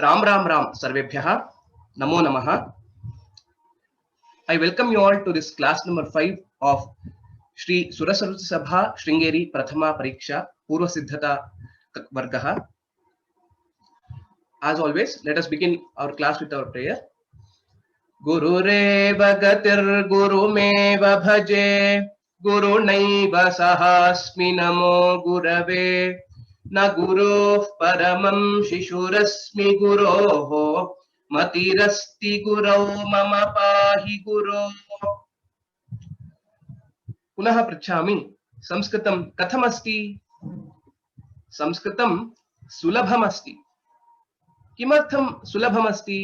Ram Ram Ram Sarvebhyaha Namo Namaha. I welcome you all to this class number 5 of Shri Surasaraswati Sabha Shringeri Prathama Pariksha Purva Siddhata Vargaha. As always, let us begin our class with our prayer. Gurureva Gatir Gurumeva Bhaje Gurunaiva Sahasmi Namo Gurave Na Guruh Paramam Shishurasmi Guroho Matirasti Gurau Mama Pahi Guru. पुनः पृच्छामि संस्कृतं कथमस्ति? संस्कृतं सुलभमस्ति. किमर्थं सुलभमस्ति?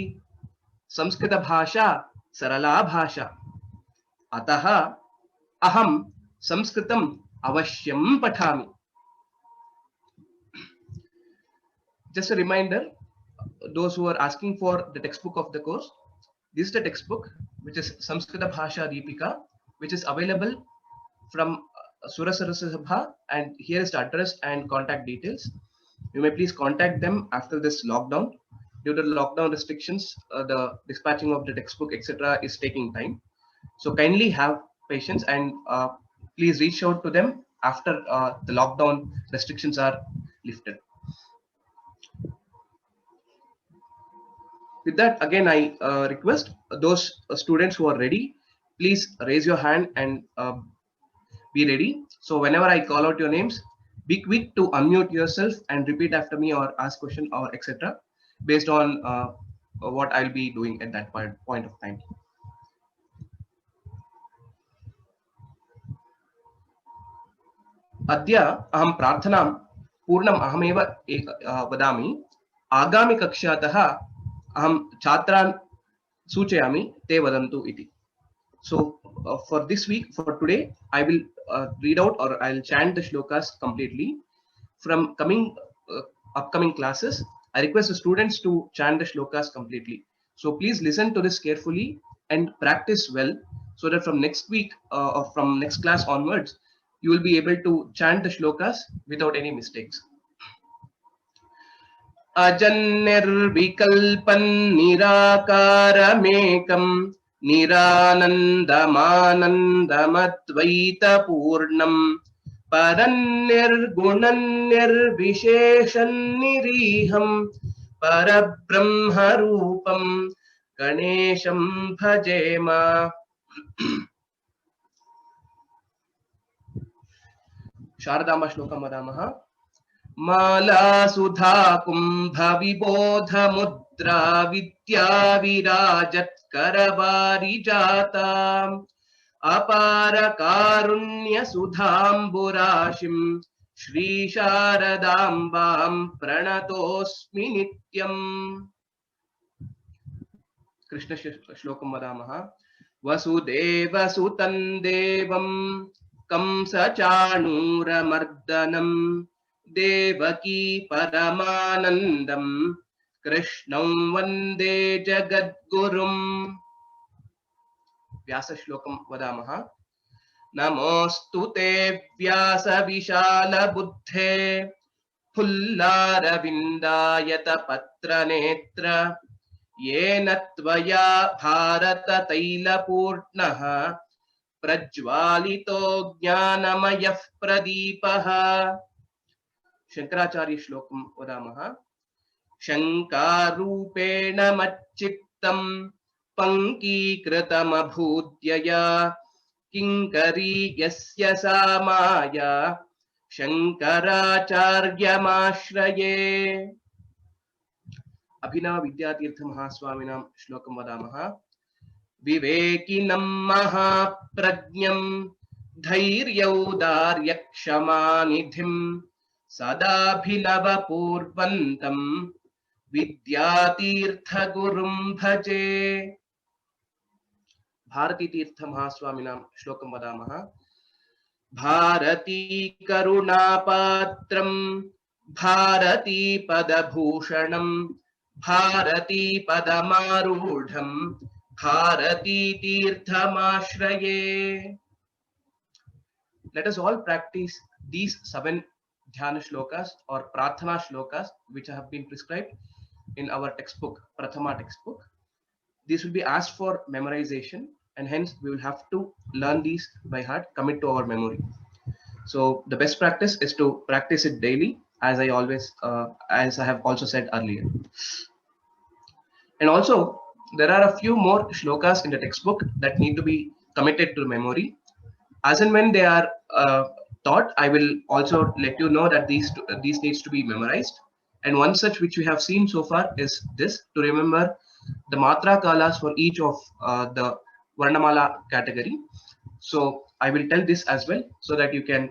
संस्कृतभाषा सरला भाषा. अतः अहं संस्कृतम् अवश्यं पठामि. Just a reminder, those who are asking for the textbook of the course, this is the textbook which is Samskrita Bhasha Deepika, which is available from Surasaraswati Sabha, and here is the address and contact details. You may please contact them after this lockdown. Due to the lockdown restrictions, the dispatching of the textbook etc. is taking time. So kindly have patience and please reach out to them after the lockdown restrictions are lifted. With that, again, I request those students who are ready, please raise your hand and be ready. So whenever I call out your names, be quick to unmute yourself and repeat after me or ask question or etc. based on what I'll be doing at that point of time. अद्य अहं प्रार्थनां पूर्णम् अहमेव वदामि. आगामि कक्षातः अहं छात्रान् सूचयामि ते वदन्तु इति. So for this week, for today, I will read out or I'll chant the shlokas completely. From upcoming classes, I request the students to chant the shlokas completely. So please listen to this carefully and practice well, so that from next week or from next class onwards, you will be able to chant the shlokas without any mistakes. Ajannirvikalpan nirakaramekam Niranandamanandamadvaitapurnam Parannirgunannirvisheshaniriham Parabrahmarupam Ganesham bhajema. Sharadama Shlokam Vadamaha. Mala Sudha Kumbha Vibodha Mudra Vidya Virajat Karavari Jata Apara Karunya Sudhamburashim Shri Sharadambam Pranatosmi Nityam. Krishna Shlokam Vadamaha. Vasudeva Sutan Devam Kamsa Chanura Mardanam Devaki Paramanandam Krishnam Vande Jagadgurum. Vyasa Shlokam Vadamaha. Namostu te Vyasa Vishala Buddhe Pullara Vindayata Patra Netra Yena Tvaya Bharata Taila Purnaha Prajvalito Jnanamayah Pradipaha. Shankaracharya Shlokam Vadamaha. Shankarupena Machittam Pankikritam Abhudyaya Kinkari Yasya Samaya Shankaracharya Mashraye. Abhinava Vidyatirtha Mahaswaminam Shlokam Vadamaha. Vivekinam Mahaprajnam Dhairyaudaryakshamanidhim Sadabhinava Purvantam Vidyatirtha Gurum Bhaje. Bharati Tirtha Mahaswaminam Shlokam Vadamaha. Bharati Karunapatram Bharati Padabhushanam Bharati Padamarudham Bharati Tirthamashraye. Let us all practice these 7 dhyana shlokas or prarthana shlokas which have been prescribed in our textbook, Prathama textbook. These will be asked for memorization, and hence we will have to learn these by heart, commit to our memory. So the best practice is to practice it daily, as as I have also said earlier. And also, there are a few more shlokas in the textbook that need to be committed to memory. As and when they are taught, I will also let you know that these needs to be memorized. And one such which we have seen so far is this: to remember the matra kalas for each of the Varnamala category. So I will tell this as well so that you can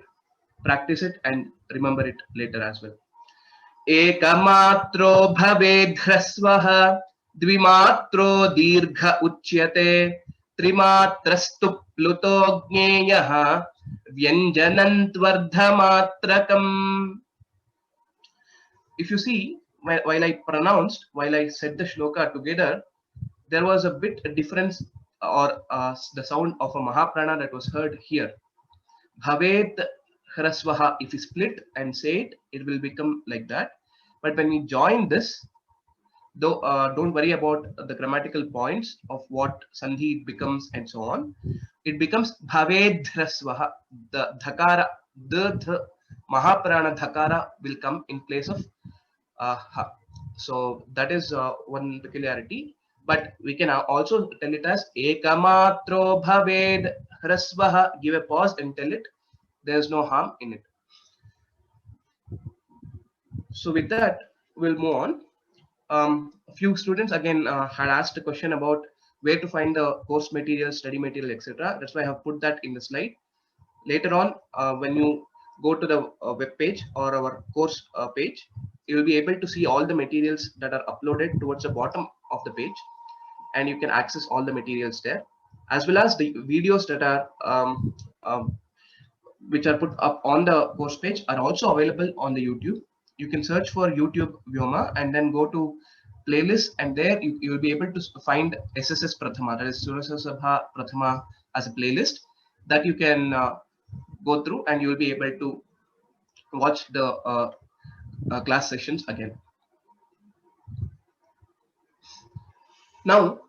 practice it and remember it later as well. एकमात्रो भवेद् ह्रस्वः द्विमात्रो दीर्घ उच्यते त्रिमात्रस्तु Pluto ज्ञेयः व्यञ्जनन्त्वर्धमात्रकम्. If you see, while I said the shloka together, there was a bit difference, or the sound of a Mahaprana that was heard here. Bhavet Hrasvaha, if you split and say it, it will become like that. But when we join this, though, don't worry about the grammatical points of what sandhi it becomes and so on. It becomes Bhaved Hrasvaha. The dhakara, the Mahaprana dhakara will come in place of ha. So that is one peculiarity. But we can also tell it as Ekamatro Bhaved Hrasvaha. Give a pause and tell it. There is no harm in it. So with that, we'll move on. A few students again had asked a question about where to find the course material, study material, etc. That's why I have put that in the slide. Later on, when you go to the web page or our course page, you will be able to see all the materials that are uploaded towards the bottom of the page, and you can access all the materials there, as well as the videos that are which are put up on the course page are also available on the YouTube. You can search for YouTube Vyoma and then go to playlist, and there you will be able to find SSS Prathama, that is Surasa Sabha Prathama, as a playlist that you can go through, and you will be able to watch the class sessions again. Now,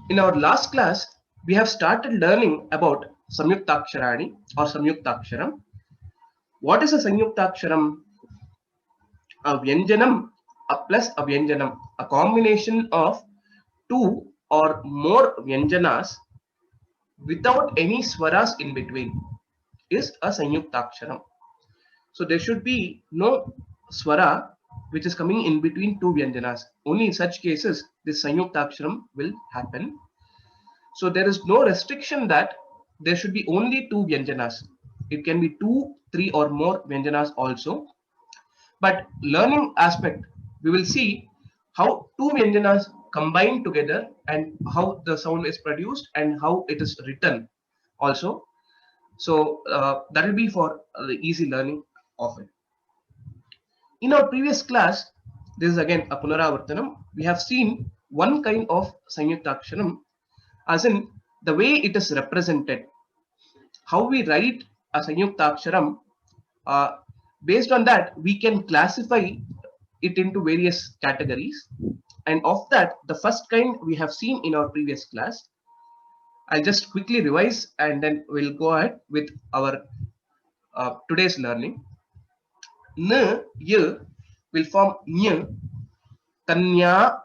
in our last class, we have started learning about Samyuktaksharani or Samyuktaksharam. What is a Samyuktaksharam? A Vyanjanam plus a Vyanjanam, a combination of two or more Vyanjanas without any swaras in between, is a Samyuktaksharam. So there should be no swara which is coming in between two Vyanjanas. Only in such cases this Samyuktaksharam will happen. So there is no restriction that there should be only two Vyanjanas. It can be 2, 3 or more Vyanjanas also. But learning aspect, we will see how two Vyanjanas combine together and how the sound is produced and how it is written also. So that will be for the easy learning of it. In our previous class, this is again a Punaravartanam. We have seen one kind of Samyuktaksharam, as in the way it is represented. How we write a Samyuktaksharam, based on that, we can classify it into various categories. And of that, the first kind we have seen in our previous class. I'll just quickly revise and then we'll go ahead with our today's learning. N, Y will form Ny, Kanya,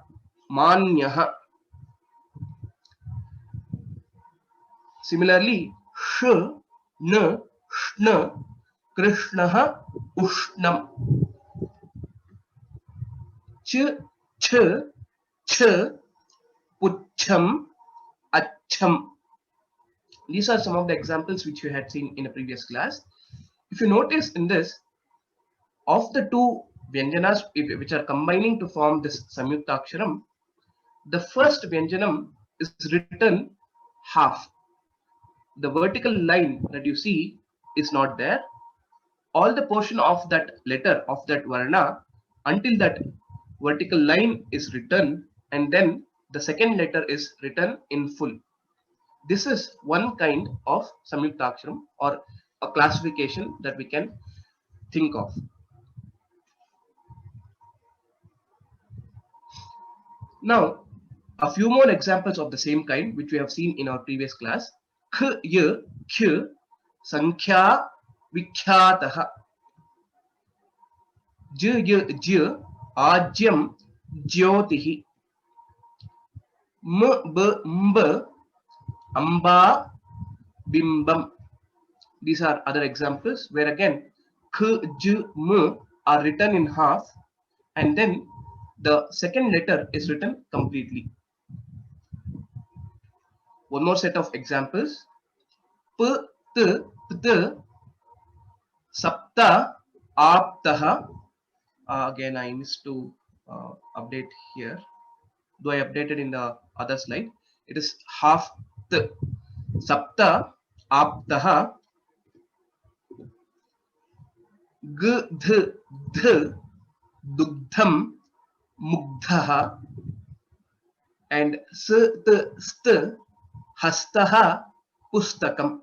Manyaha. Similarly, Sh, N, Shna, Krishnaha, Ushnam. Ch, Ch, Ch, Pucham, Acham. These are some of the examples which you had seen in a previous class. If you notice in this, of the two Vyanjanas which are combining to form this Samyuktaksharam, the first Vyanjanam is written half. The vertical line that you see is not there. All the portion of that letter of that Varna until that vertical line is written, and then the second letter is written in full. This is one kind of Samyuktaksharam or a classification that we can think of. Now, a few more examples of the same kind which we have seen in our previous class. K, y, khy, sankhya, vikhyatah. J, y, j, ajyam, jyotihi. M, b, mb, amba, bimbam. These are other examples where again k, j, m are written in half, and then the second letter is written completely. One more set of examples. P, t, pt, sapta, aptah. Again, I missed to update here. Though I updated in the other slide, it is half t. Sapta, aptah. G, th, th, dugdham, mugdhaha. And s, t, st, hastaha, pustakam.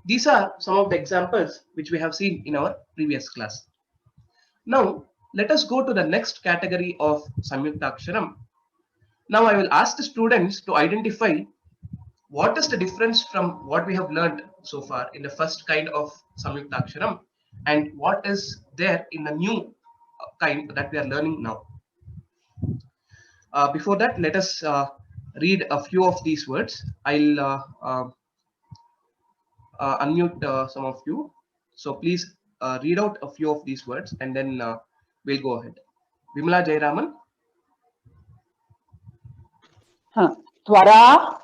These are some of the examples which we have seen in our previous class. Now, let us go to the next category of Samyuktaksharam. Now, I will ask the students to identify what is the difference from what we have learned so far in the first kind of Samyuktaksharam and what is there in the new kind that we are learning now. Before that, let us read a few of these words. I'll unmute some of you. So please read out a few of these words and then we'll go ahead. Vimala Jayaraman. Tvara,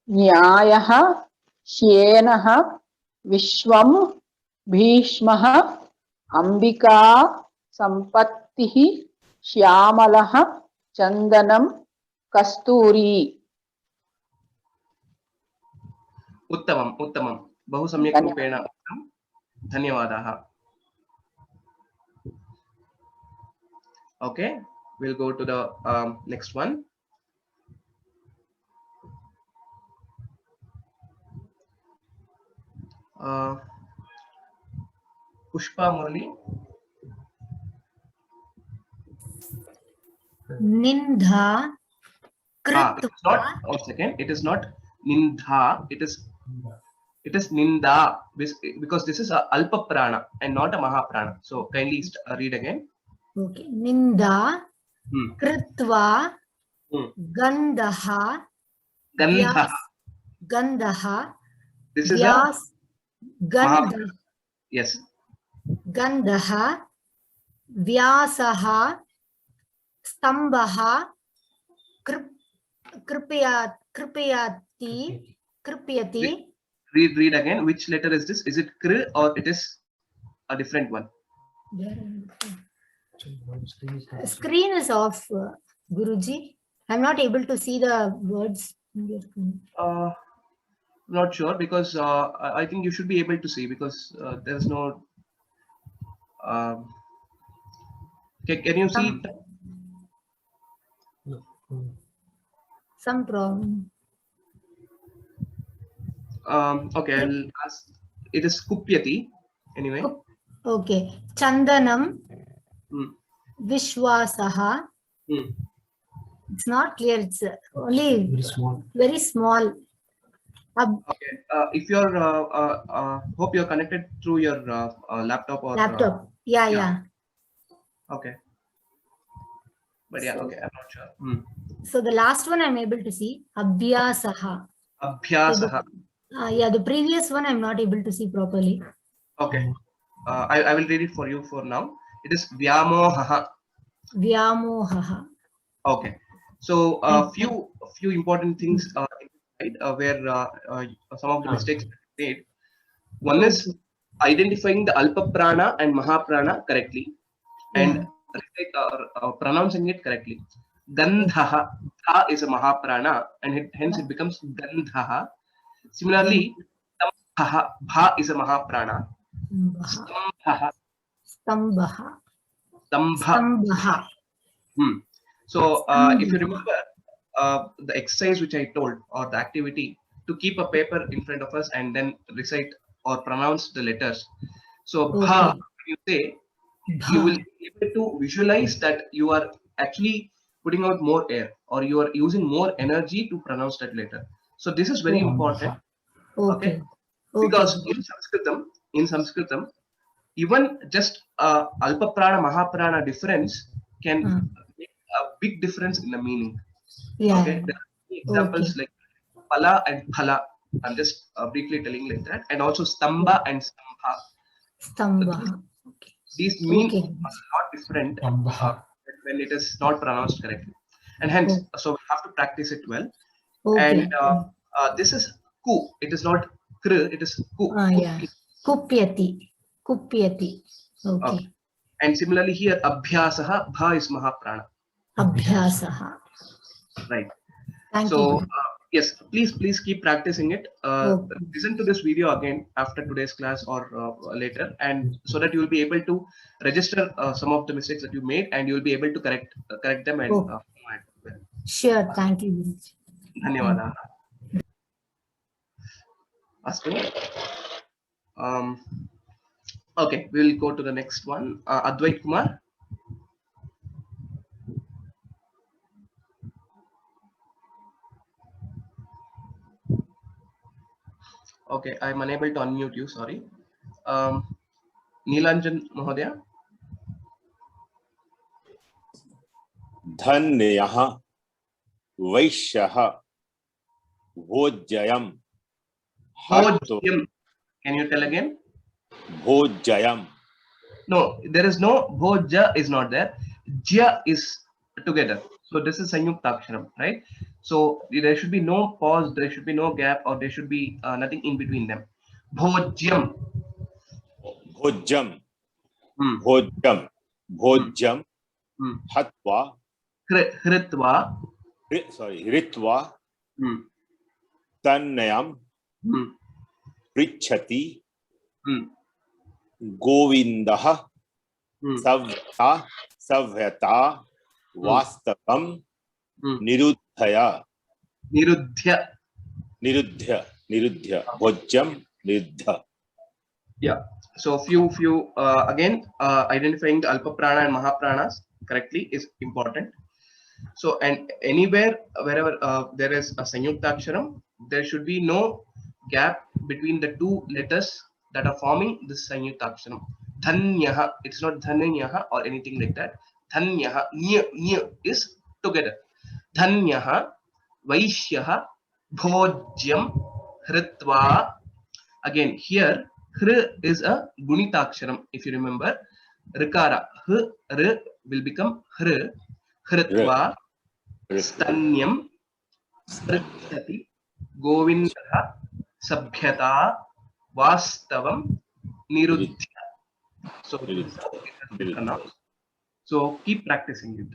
Nyayah, Shenah, Vishwam, Bhishmah, Ambika, Sampattihi, Shyamalah, Chandanam, Kasturi. Uttamam, Uttamam. Bahu samyak rupena. Dhanyawadaha. Okay, we'll go to the next one. Pushpa Murali. Nindha. It is not. 1 second. It is not Nindha. It is Ninda, because this is a Alpa Prana and not a Mahaprana. So kindly read again. Okay. Ninda. Kritva. Gandha. Gandha. Gandha. This is Vyas. Gandha. Yes. Gandha. Vyasaha. Stambha. Kripyati. Read again. Which letter is this? Is it Kr or it is a different one? Screen is off, Guruji. I'm not able to see the words. Not sure, because I think you should be able to see, because there's no. Can you see? Some problem. Okay, I'll ask. It is Kupyati. Anyway. Okay. Chandanam. Vishwasaha. It's not clear. It's only very small. Okay. If you're, hope you're connected through your laptop or laptop. Yeah. Okay. But yeah, okay. I'm not sure. So the last one I'm able to see. Abhyasaha. Abhyasaha. Yeah, the previous one I'm not able to see properly. Okay. I will read it for you for now. It is Vyamohaha. Vyamohaha. Okay. So few important things where some of the mistakes made. One is identifying the Alpa Prana and Mahaprana correctly, and pronouncing it correctly. Gandhaha, Dha is a Mahaprana, and hence it becomes Gandhaha. Similarly, Stambhaha, Bha is a Mahaprana. Stambhaha. So if you remember the exercise which I told, or the activity, to keep a paper in front of us and then recite or pronounce the letters. So Bha, when you say, you will be able to visualize that you are actually putting out more air, or you are using more energy to pronounce that letter. So this is very important. Okay. Because Okay. in Sanskritam, even just Alpa Prana, Mahaprana difference can make a big difference in the meaning. Yeah. Okay, there are many examples like Pala and Phala. I'm just briefly telling like that, and also Stamba and Stambha. These, Stambha. Okay. these mean Okay. a lot different when it is not pronounced correctly, and hence, so we have to practice it well. Okay. And this is ku. It is not kr. It is ku. Yeah. Kupyati. Kupyati. Okay. And similarly here, abhyasaha, bha is mahaprana. Abhyasaha. Right. Thank So you. yes, please keep practicing it. Okay. Listen to this video again after today's class or later, and so that you will be able to register some of the mistakes that you made, and you will be able to correct them and Okay. Sure. Thank you, Guruji. Dhanyawadaha. Astu. Okay, we will go to the next one. Advait Kumar. Okay, I am unable to unmute you. Sorry. Neelanjan Mahodaya. धन्यः वैश्यः भोज्यम् Bhojyam. Can you tell again? भोज्यम्. No, there is no bhoja is not there. Jya is together. So this is Sanyuktaksharam, right? So there should be no pause, there should be no gap, or there should be nothing in between them. Bhojyam. भोज्यम्. Hmm. भोज्यम्. भोज्यम्. Hmm. हत्वा. Hritva. हृत्वा. Hmm. तन्नयम्. Hmm. पृच्छति. Hmm. गोविन्दः. Hmm. सव्यता वास्तवं निरुद्धया. निरुध्य भोज्यं निरुद्ध. Yeah. So few again identifying the Alpa Prana and Mahapranas correctly is important. So, and anywhere wherever there is a Sanyuktaksharam, there should be no gap between the two letters that are forming this Sanyuktaksharam. Dhanyaha, it's not Dhanyaha or anything like that. Dhanyaha, nya is together. Dhanyaha, Vaishyaha, Bhojyam, Hritva. Again, here, Hr is a Gunitaksharam. If you remember, Rikara, H, R will become Hr. Hritva, Stanyam, Prithyati, Govinda, Sabhyata, Vastavam, Niruddhya. So this is how it has been pronounced. So keep practicing it.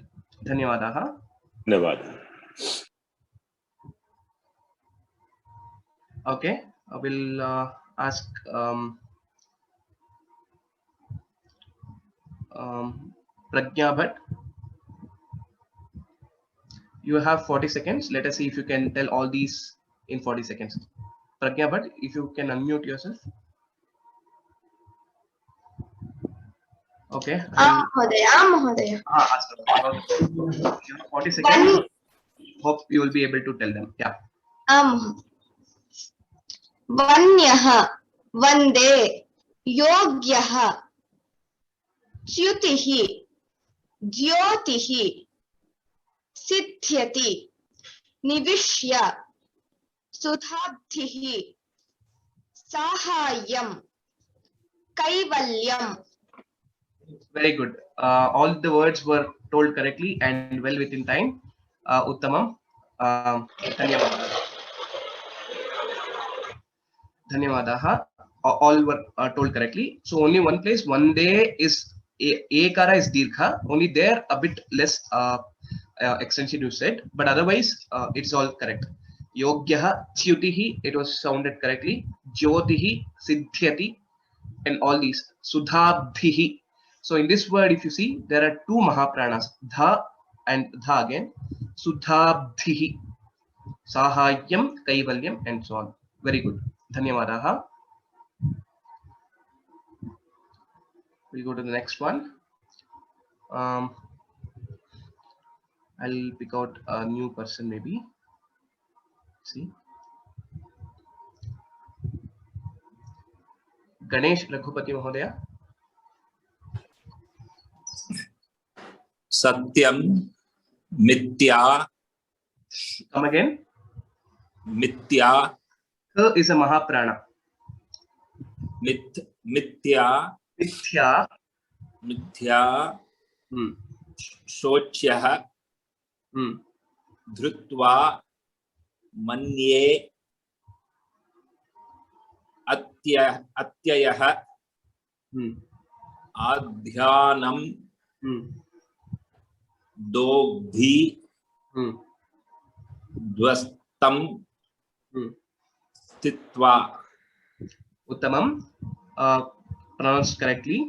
Dhanyawadaha. धन्यवाद. Okay, I will ask Pragya Bhatt. You have 40 seconds. Let us see if you can tell all these in 40 seconds. Pragya Bhatt, if you can unmute yourself. Okay. Mahodaya. You have 40 seconds. Hope you will be able to tell them. Yeah. Vanyah, Vande, Yogyah, Tyutihi, Jyotihi, Siddhyati, Nivishya, Sudhabdhihi, Sahayam, Kaivalyam. Very good. All the words were told correctly and well within time. Uttamam. Dhanyawadaha. Dhanyawadaha. All were told correctly. So only one place. One day is Ekara is Dirgha. Only there a bit less extension you said, but otherwise it's all correct. Yogyaha, Tyutihi, it was sounded correctly. Jyotihi, Siddhyati, and all these. Sudhabdhihi. So in this word, if you see, there are two Mahapranas, Dha and Dha again. Sudhabdhihi, Sahayam, Kaivalyam, and so on. Very good. Dhanyawadaha. We'll go to the next one. I'll pick out a new person maybe. See, Ganesh Raghupati Mahodaya. सत्यम मिथ्या Come again. मिथ्या Ka is a Mahaprana. मिथ्या Mithya. मिथ्या शोच्यः धृत्वा मन्ये अत्ययः आध्यानं दोग्धि ध्वस्तं स्थित्वा. Uttamam. Pronounced correctly.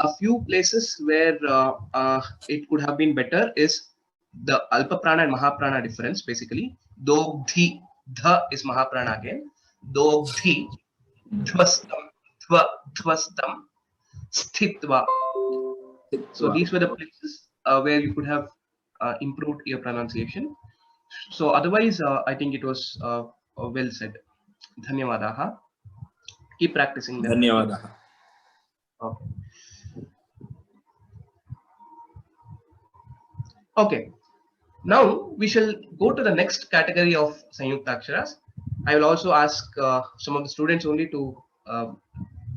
A few places where it could have been better is the Alpa Prana and Mahaprana difference basically. Dogdhi, dha is Mahaprana again. Dogdhi, dhvastam, dhvastam, sthitva. So these were the places where you could have improved your pronunciation. So otherwise, I think it was well said. Dhanyavadaha. Keep practicing them. धन्यवादः. Okay. Okay. Now we shall go to the next category of Sanyuktaksharas. I will also ask some of the students only to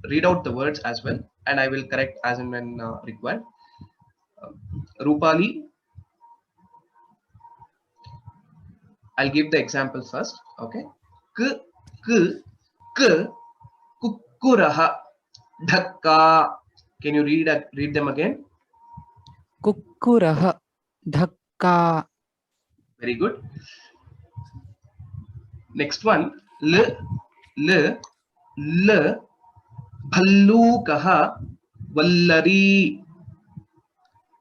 read out the words as well, and I will correct as and when required. Rupali, I'll give the example first. Okay. K, kukkuraha, dhakka. Can you read them again? Kukkurah, dhakka. Very good. Next one, l, bhallukaha, vallari.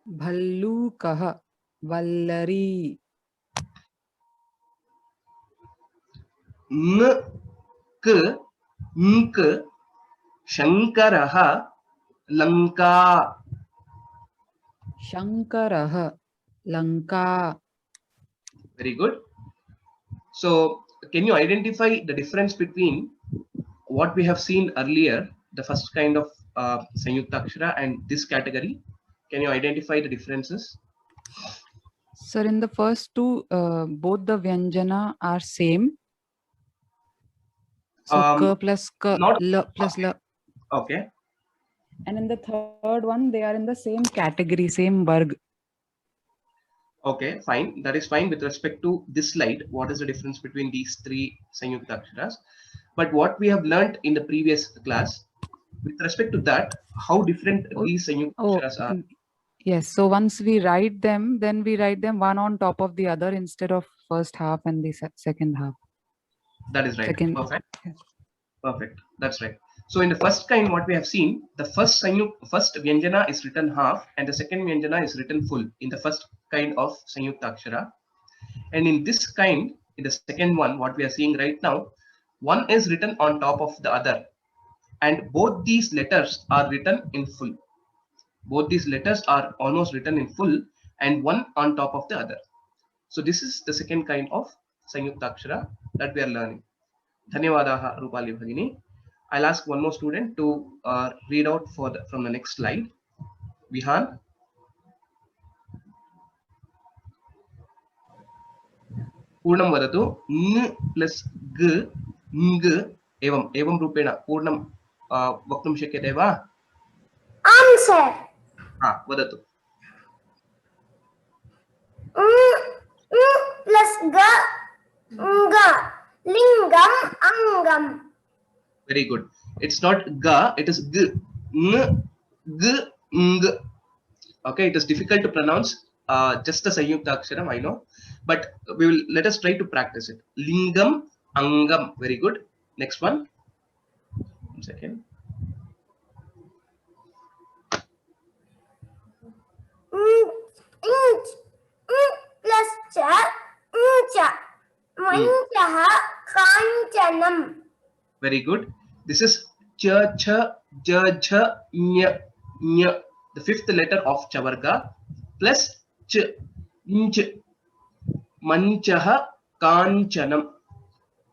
Bhallukah, vallari. Nk, shankaraha, lanka. Shankarah, Lanka. Very good. So, can you identify the difference between what we have seen earlier, the first kind of Sanyuktakshara, and this category? Can you identify the differences? Sir, in the first two, both the Vyanjana are same. So, K plus K, not- L plus L. Okay. And in the third one, they are in the same category, same Varg. Okay, fine. That is fine with respect to this slide. What is the difference between these three Sanyuktaksharas? But what we have learnt in the previous class, with respect to that, how different these Sanyuktaksharas are. Yes. So once we write them, then we write them one on top of the other instead of first half and the second half. That is right. Second. Perfect. Perfect. That's right. So in the first kind, what we have seen, the first Vyanjana is written half and the second Vyanjana is written full in the first kind of Sanyuktakshara. And in this kind, in the second one, what we are seeing right now, one is written on top of the other. And both these letters are written in full. Both these letters are almost written in full and one on top of the other. So this is the second kind of Sanyuktakshara that we are learning. Dhanyavadaha Rupali Bhagini. I'll ask one more student to read out from the next slide. Vihan. Purnam vadatu. N plus G, Ng, evam rupena. Purnam vaktum shakyate va? Answer. Vadatu. Plus ga, nga, lingam, angam. Very good. It's not ga, it is g. N, g, ng. Okay, it is difficult to pronounce just the Sanyuktaksharam, I know. But let us try to practice it. Lingam, angam. Very good. Next one. 1 second. Plus cha, cha. Manchaha, kanchanam. Very good. This is cha, cha, ja, ja, nya, nya. the fifth letter of Chavarga plus ch, inch, manchaha, kanchanam.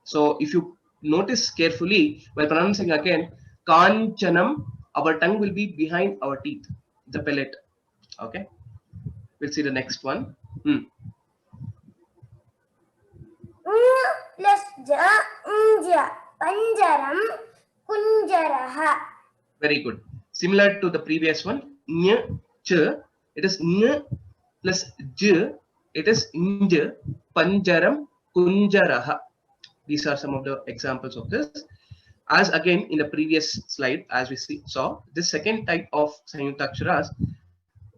So if you notice carefully while pronouncing again, kanchanam, our tongue will be behind our teeth, the palate. Okay, we'll see the next one. plus ja, ja, panjaram, kunjaraha. Very good. Similar to the previous one, ny, ch, it is ny plus j, it is inj, panjaram, kunjaraha. These are some of the examples of this. As again in the previous slide, as we saw, this second type of Sanyuktaksharas,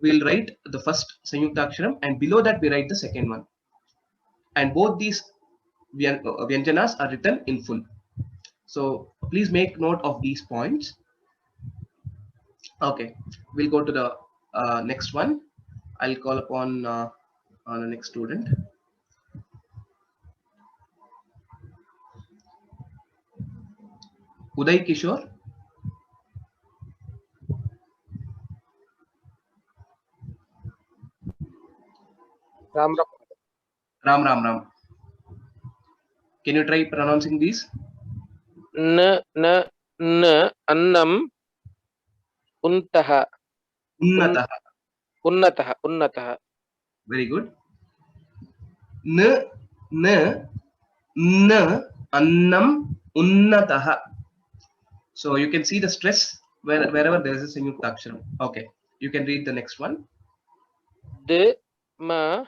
we'll write the first Sanyuktaksharam and below that we write the second one. And both these Vyanjanas are written in full. So please make note of these points. Okay, we'll go to the next one. I'll call upon the next student. Uday Kishore. Ram Ram. Ram Ram Ram. Can you try pronouncing these? N annam untaha. Unnataha. Unnataha. Very good. N annam unnataha. So you can see the stress wherever there is a Sanyuktaksharam. Okay, you can read the next one. D I'm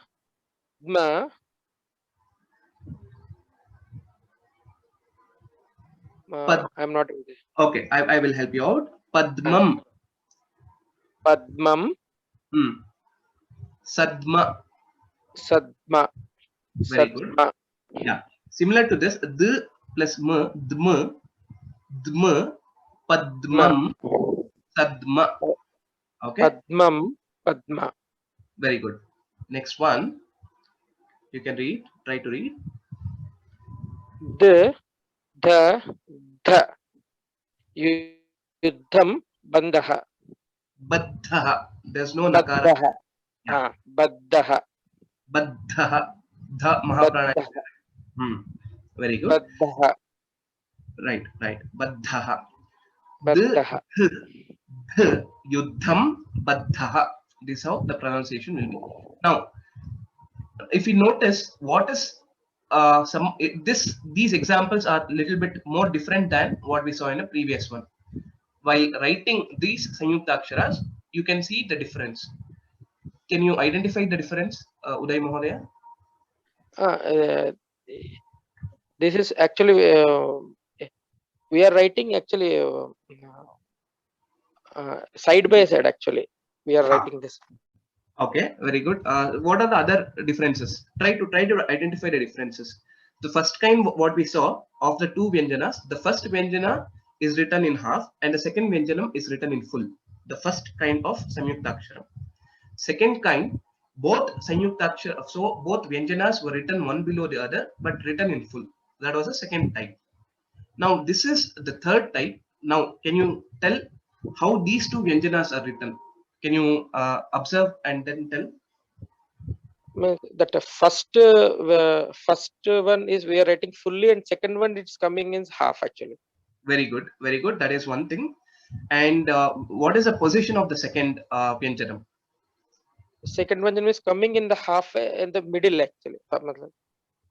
not. Okay, I will help you out. Padmam. Padmam. Sadma. Sadma. Very good. Yeah. Similar to this, d plus m, dm, padmam, sadma. Okay. Padma. Very good. Next one. You can read. Try to read. Dha. Yuddham bandaha. Baddhaha. There's no nakara. Yeah. Baddaha. Baddhaha. Dha Mahaprana. Very good. Baddaha. Right. Baddhaha. Baddaha. Yuddham baddhaha. This is how the pronunciation will be. Now, if you notice, what is these examples are a little bit more different than what we saw in the previous one. While writing these Sanyuktaksharas, you can see the difference. Can you identify the difference, Uday Mahodaya? This is actually we are writing actually side by side. Actually, we are writing this. Okay, very good. What are the other differences? Try to identify the differences. The first kind, what we saw of the two Vyanjanas, the first Vyanjana is written in half and the second Vyanjanam is written in full. The first kind of Samyuktaksharam. Second kind, both Samyuktaksharam, so both Vyanjanas were written one below the other but written in full. That was the second type. Now this is the third type. Now can you tell how these two Vyanjanas are written? Can you observe and then tell? That first one is we are writing fully, and second one it's coming in half actually. Very good. That is one thing. And what is the position of the second Vyanjanam? Second one is coming in the half in the middle actually.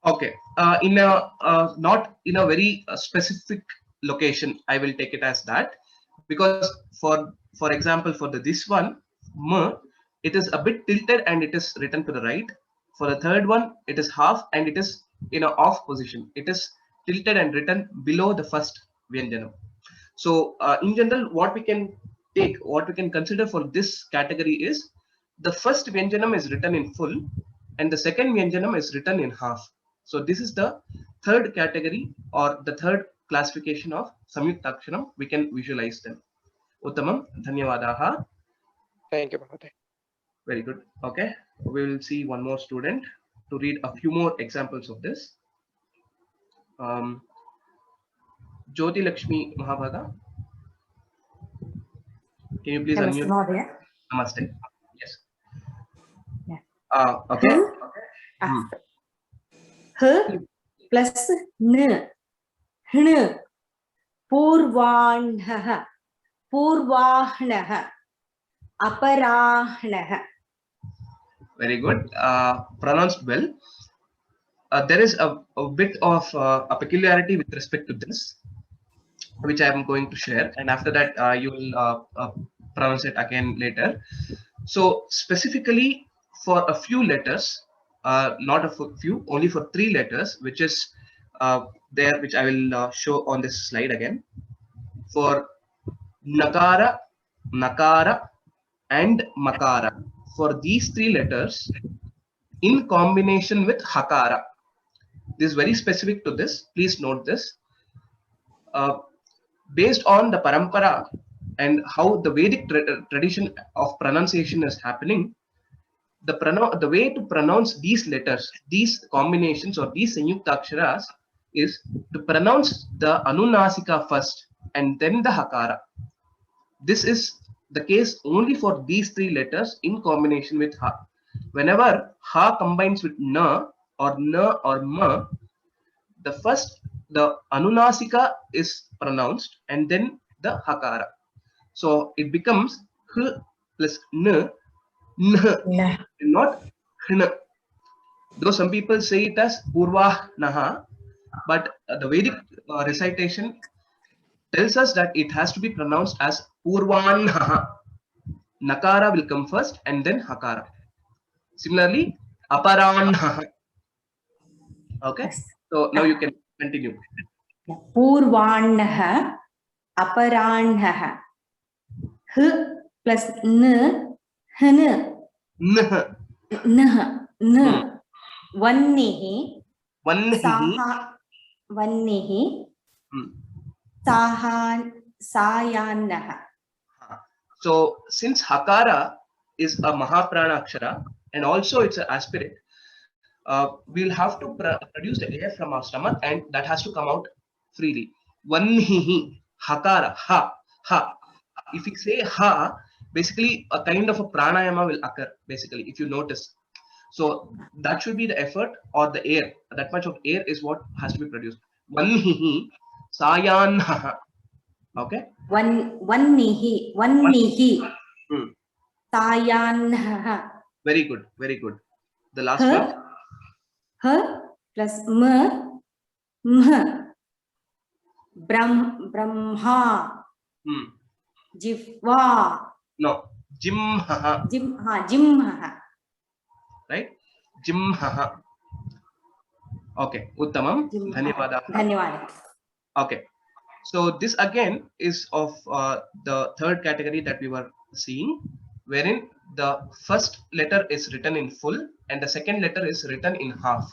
Okay. In a not in a very specific location, I will take it as that, because for example, for this one, it is a bit tilted and it is written to the right. For the third one, it is half and it is in a off position. It is tilted and written below the first Vyanjanam. So in general, what we can consider for this category is the first Vyanjanam is written in full and the second Vyanjanam is written in half. So this is the third category or the third classification of Samyuktaksharam. We can visualize them. Uttamam, dhanyavadaha. Thank you, Mahoday. Very good. Okay, we will see one more student to read a few more examples of this. Jyoti Lakshmi Mahabhaga. Can you please Namaste, unmute? Mahodaya. Namaste. Yes. Yeah. Okay. H plus N. Hn. Purvanah. Purvahnah. Aparahnah. Very good. Pronounced well. There is a bit of a peculiarity with respect to this, which I am going to share, and after that you will pronounce it again later. So specifically for a few letters, not a few, only for 3 letters, which is there, which I will show on this slide again. For Nakara, Nakara, and Makara, for these 3 letters in combination with Hakara. This is very specific to this. Please note this. Based on the parampara and how the Vedic tradition of pronunciation is happening, the way to pronounce these letters, these combinations or these Sanyukta is to pronounce the Anunasika first and then the Hakara. This is the case only for these 3 letters in combination with Ha. Whenever Ha combines with Na or Ma, the Anunasika is pronounced and then the Hakara. So it becomes H plus N, not Hn. Though some people say it as Purvah Naha, but the Vedic recitation tells us that it has to be pronounced as Purvan Naha. Nakara will come first and then Hakara. Similarly, Aparan Naha. Okay, so now you can continue. Purvanah. Aparanah. H plus N. Hn. Nah. Vannihi. Saha. Vannihi. Sayanah. So since Hakara is a Mahaprana Akshara and also it's an aspirate, we'll have to produce the air from our stomach and that has to come out freely. Vannihi, Hakara, Ha, Ha. If we say Ha, basically a kind of a pranayama will occur, basically, if you notice. So that should be the effort or the air. That much of air is what has to be produced. Vannihi, Sayanah. Okay? Vannihi. Sayanah. Very good, very good. The last one. H plus Brahma. Jivva. No, Jimha. Jimha. Right? Jimha. Okay, Uttamam. Dhanyawad. Okay. So this again is of the third category that we were seeing, wherein the first letter is written in full and the second letter is written in half.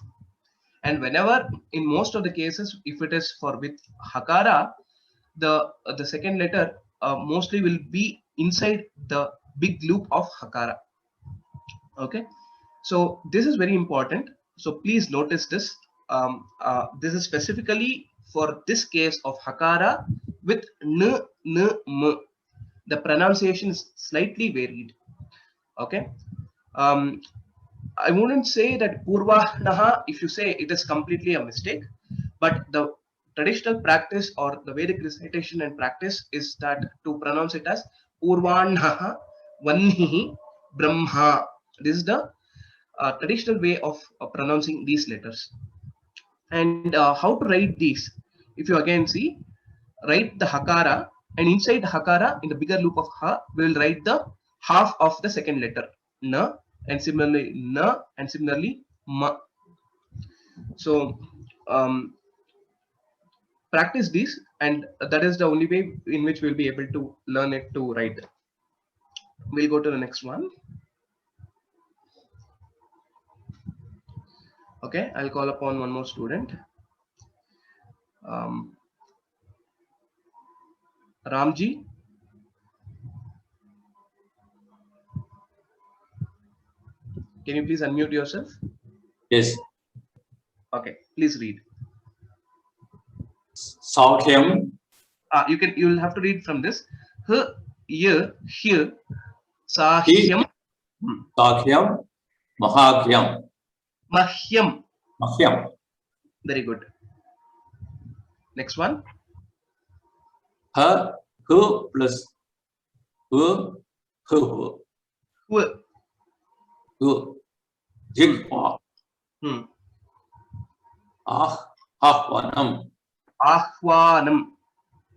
And whenever, in most of the cases, if it is for with Hakara, the second letter mostly will be inside the big loop of Hakara. Okay, so this is very important. So please notice this. This is specifically for this case of Hakara with N, M. The pronunciation is slightly varied. Okay. I wouldn't say that Purva Naha, if you say it is completely a mistake, but the traditional practice or the Vedic recitation and practice is that to pronounce it as Purvan Naha, Vannihi, Brahma. This is the traditional way of pronouncing these letters. And how to write these? If you again see, write the Hakara, and inside Hakara, in the bigger loop of Ha, we will write the half of the second letter, Na, and similarly Na, and similarly Ma. So practice these, and that is the only way in which we'll be able to learn it to write. We'll go to the next one. Okay, I'll call upon one more student. Ramji. Can you please unmute yourself? Yes. Okay, please read. Saukhyam. You will have to read from this. H, Y, H, Sahyam. Sakyam, Mahakyam, Mahyam. Mahyam. Very good. Next one. Ha, Hu plus Hu, Hu, Hu. Hu. Jihva. Ahvanam. Ahvanam.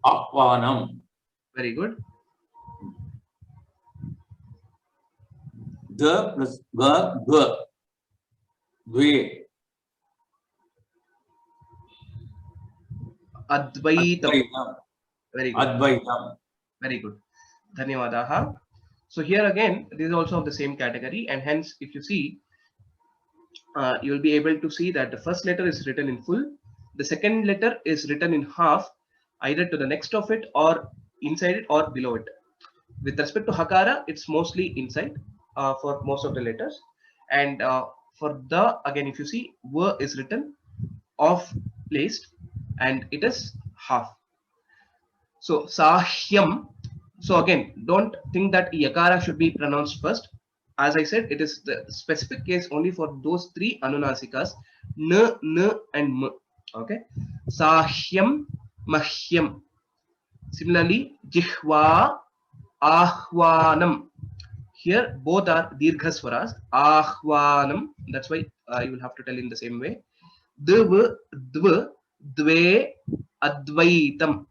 Ahvanam. Very good. The plus the. Dve. Advaitam. Very good. Advaitam. Very good. Dhanyavadaha. So here again, this is also of the same category, and hence, if you see, you will be able to see that the first letter is written in full, the second letter is written in half, either to the next of it or inside it or below it. With respect to Hakara, it's mostly inside for most of the letters, and for the, again, if you see, V is written off placed and it is half. So Sahyam. So again, don't think that Yakara should be pronounced first. As I said, it is the specific case only for those three Anunasikas, N, N and M. Okay. Sahyam, Mahyam. Similarly, Jihva, Ahvanam. Here both are Dirgha Swaras. Ahvanam. That's why you will have to tell in the same way. Dv, Dv, Dve, Advaitam.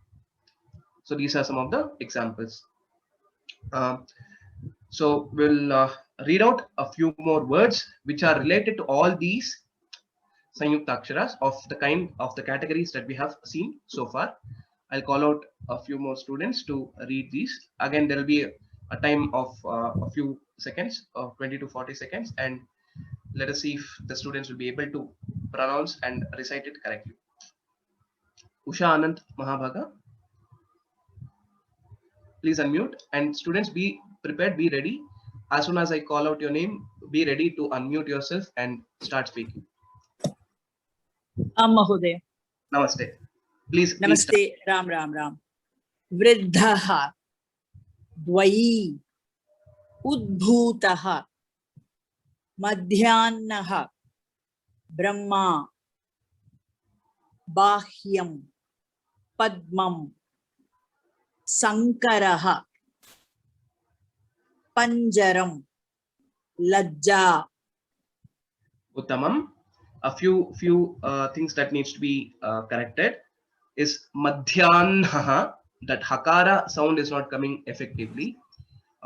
So these are some of the examples. So we'll read out a few more words which are related to all these Sanyukta Aksharas of the kind of the categories that we have seen so far. I'll call out a few more students to read these. Again, there will be a time of a few seconds, 20 to 40 seconds, and let us see if the students will be able to pronounce and recite it correctly. Usha Anand Mahabhaga. Please unmute, and students, be prepared, be ready. As soon as I call out your name, be ready to unmute yourself and start speaking. Mahodaya. Namaste. Please. Namaste. Ram Ram Ram. Vriddhaha. Dvayi. Udbhutaha. Madhyannaha. Brahma. Bahyam. Padmam. Sankaraha. Panjaram. Lajja. Uttamam. A few things that needs to be corrected is Madhyannaha. That Hakara sound is not coming effectively.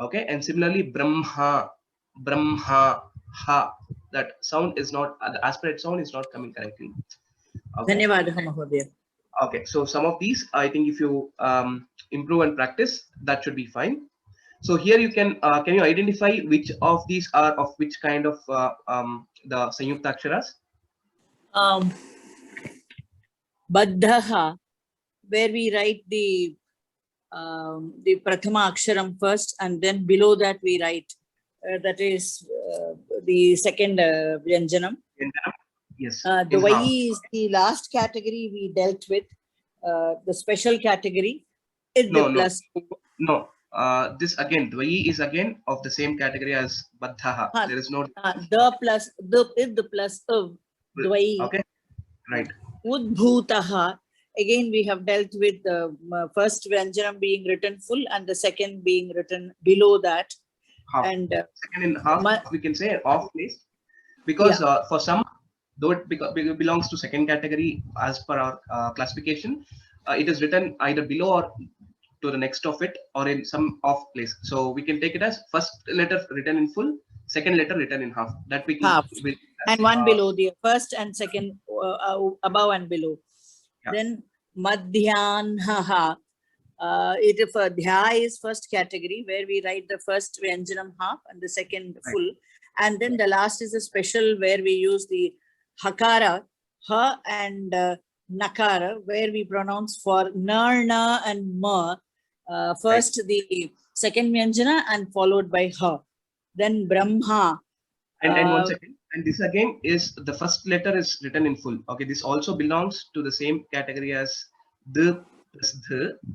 Okay, and similarly Brahma, ha. That sound is not, the aspirate sound is not coming correctly. Okay. Dhanyavadaha Mahodaya. Okay, so some of these, I think if you improve and practice, that should be fine. So here you can you identify which of these are of which kind of the Sanyukta Aksharas? Baddhaha, where we write the Prathama Aksharam first, and then below that we write that is the second Vyanjanam. Yes. The Vayi is the last category we dealt with, the special category. No. This again, Dvayi is again of the same category as Baddhaha. There is no the plus the plus of Dvayi. Okay, right. Udbhutaha. Again, we have dealt with the first Vyanjanam being written full and the second being written below that. Half. And second in half, we can say off place, because for some, though it belongs to second category as per our classification, it is written either below or to the next of it or in some off place. So we can take it as first letter written in full, second letter written in half. That we can half. And one below, the first and second above and below. Yeah. Then Madhyannaha. If Dhya is first category, where we write the first Vyanjanam half and the second full. And then the last is a special where we use the Hakara, Ha and Nakara, where we pronounce for Na and Ma. First the second Vyanjana and followed by Ha. Then Brahma. And 1 second. And this again is the first letter is written in full. Okay, this also belongs to the same category as the plus th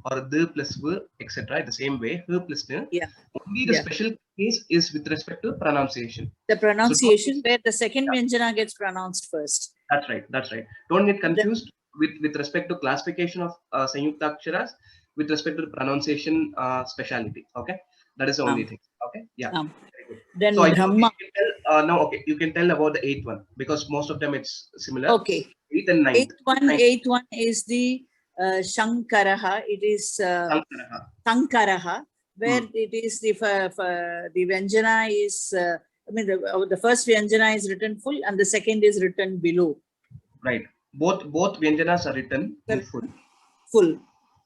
or the plus v, etc. The same way, h plus n. Yeah. Only the Yeah. special case is with respect to pronunciation. The pronunciation where the second Vyanjana gets pronounced first. That's right. That's right. Don't get confused with respect to classification of Sanyukta Aksharas with respect to the pronunciation speciality. Okay, that is the only thing. Okay, yeah. Very good. Then So I think Brahma. you can tell, now, okay, you can tell about the eighth one because most of them it's similar. Okay. Eighth and ninth. Eighth one is the Shankaraha. It is Sankaraha, where it is the Vyanjana is. I mean, the first Vyanjana is written full and the second is written below. Right. Both Vyanjanas are written in full. Full.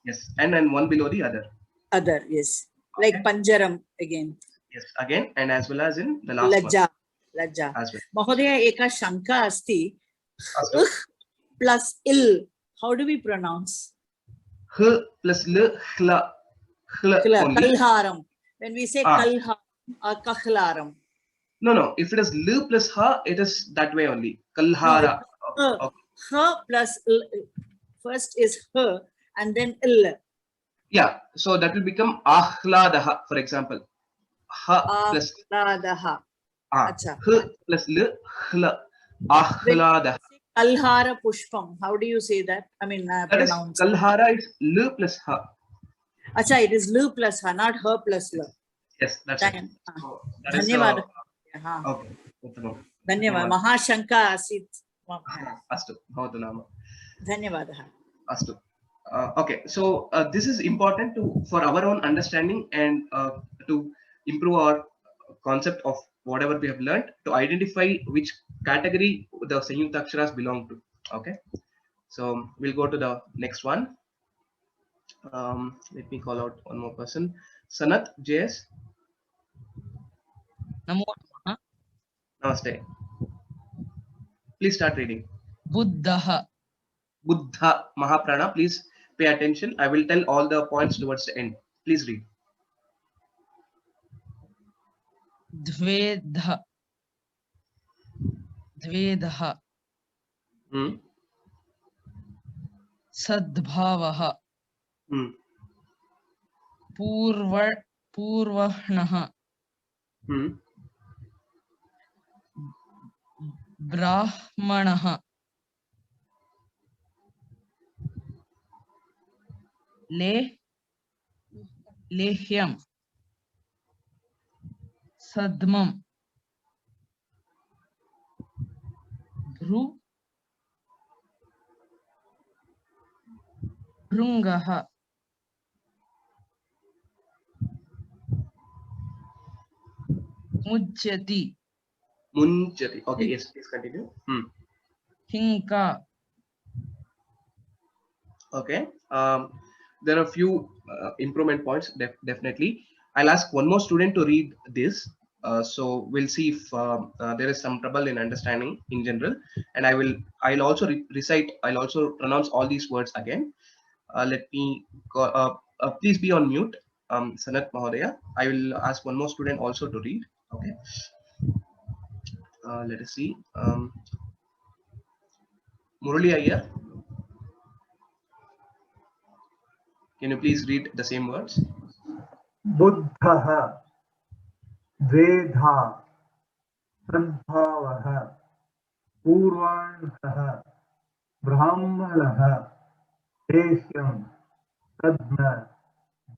Yes, and one below the other. Other, yes. Like Panjaram again. Yes, again, and as well as in the last Lajja. one. Lajja. As well. Mahodaya eka shanka asti. Plus il. How do we pronounce? H plus l, hla. Kalharam. When we say kalharam or kakhlaram. No. If it is l plus ha, it is that way only. Kalhara. No, h plus l. First is h and then il. Yeah, so that will become ahladaha, for example. Ha plus Ahladaha. h plus l, hla. Ahladaha. Kalhara pushpam. How do you say that? I mean, That is pronounce. kalhara is l plus ha. Acha, it is l plus ha, not her plus l. Yes, that's it. So that is Dhanyavad. Okay. Uttamam. Dhanyavad. Mahashanka asit. Astu. Bhavatu nama. Dhanyavadah. Astu. Okay, so this is important for our own understanding and to improve our concept of whatever we have learned, to identify which category the Sanyukta Aksharas belong to. Okay, so we'll go to the next one. Let me call out one more person. Sanat JS. Namo Namaha. Namaste. Please start reading. Buddha. Buddha Mahaprana. Please pay attention. I will tell all the points towards the end. Please read. Dvedha. Sadbhavaha. Purvahnaha. Brahmanaha. Lehyam. Sadmam. Bhrungaha. Mujjati. Munjati. Okay, yes, please continue. Hinka. Okay. There are a few improvement points, definitely. I'll ask one more student to read this. So we'll see if there is some trouble in understanding in general. And I'll also recite, I'll also pronounce all these words again. Let me go, please be on mute, Sanat Mahodaya. I will ask one more student also to read. Okay. Let us see. Murali Iyer. Can you please read the same words? Buddha, Vedha, Sadbhavaha, Purvanha, Brahmanaha, Eshyam, Sadna,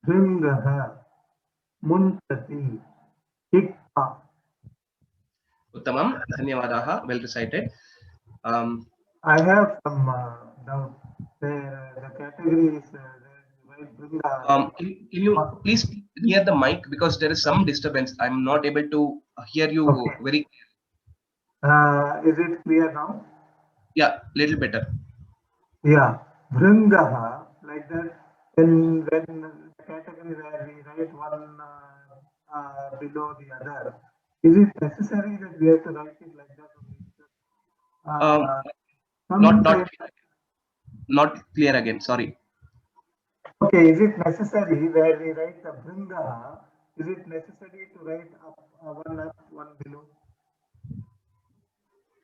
Dhingaha, Muntati, Hikpa. Uttamam, Dhanyavadaha, well recited. I have some doubt. The category is can you please near the mic because there is some disturbance. I'm not able to hear you very clear. Is it clear now? Yeah, little better. Yeah, Bhringaha, like that. When the category where we write one below the other, is it necessary that we have to write it like that? Not clear again. Sorry. Okay, is it necessary where we write the Bhringaha? Is it necessary to write one up, one below?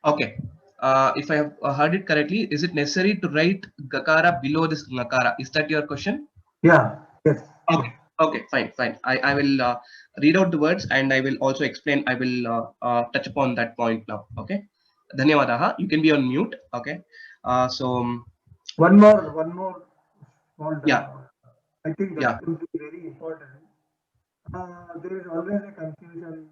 Okay. if I have heard it correctly, is it necessary to write gakara below this nakara? Is that your question? Yeah. Yes. Okay. Okay. Fine. Fine. I will read out the words and I will also explain. I will touch upon that point now. Okay. Dhanyavadaha. You can be on mute. Okay. One more small. Yeah. I think that Yeah. will be very important. There is always a confusion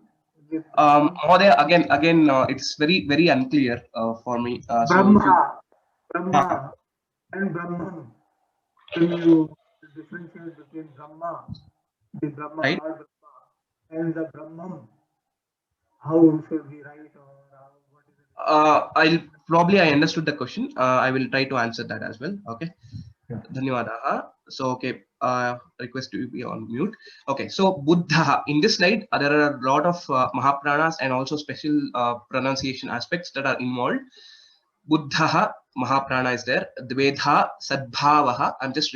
with Mahodaya, again, it's very unclear for me. Brahma and Brahman. When you differentiate between Brahma, the Brahma Right. or Brahma, and the Brahman, how should we write or what is it? I understood the question. I will try to answer that as well. Okay. Yeah. Dhanyavadaha. So, okay, request to be on mute. Okay, so Buddha. In this slide, there are a lot of Mahapranas and also special pronunciation aspects that are involved. Buddha, Mahaprana is there. Dvedha, Sadbhavaha. I'm just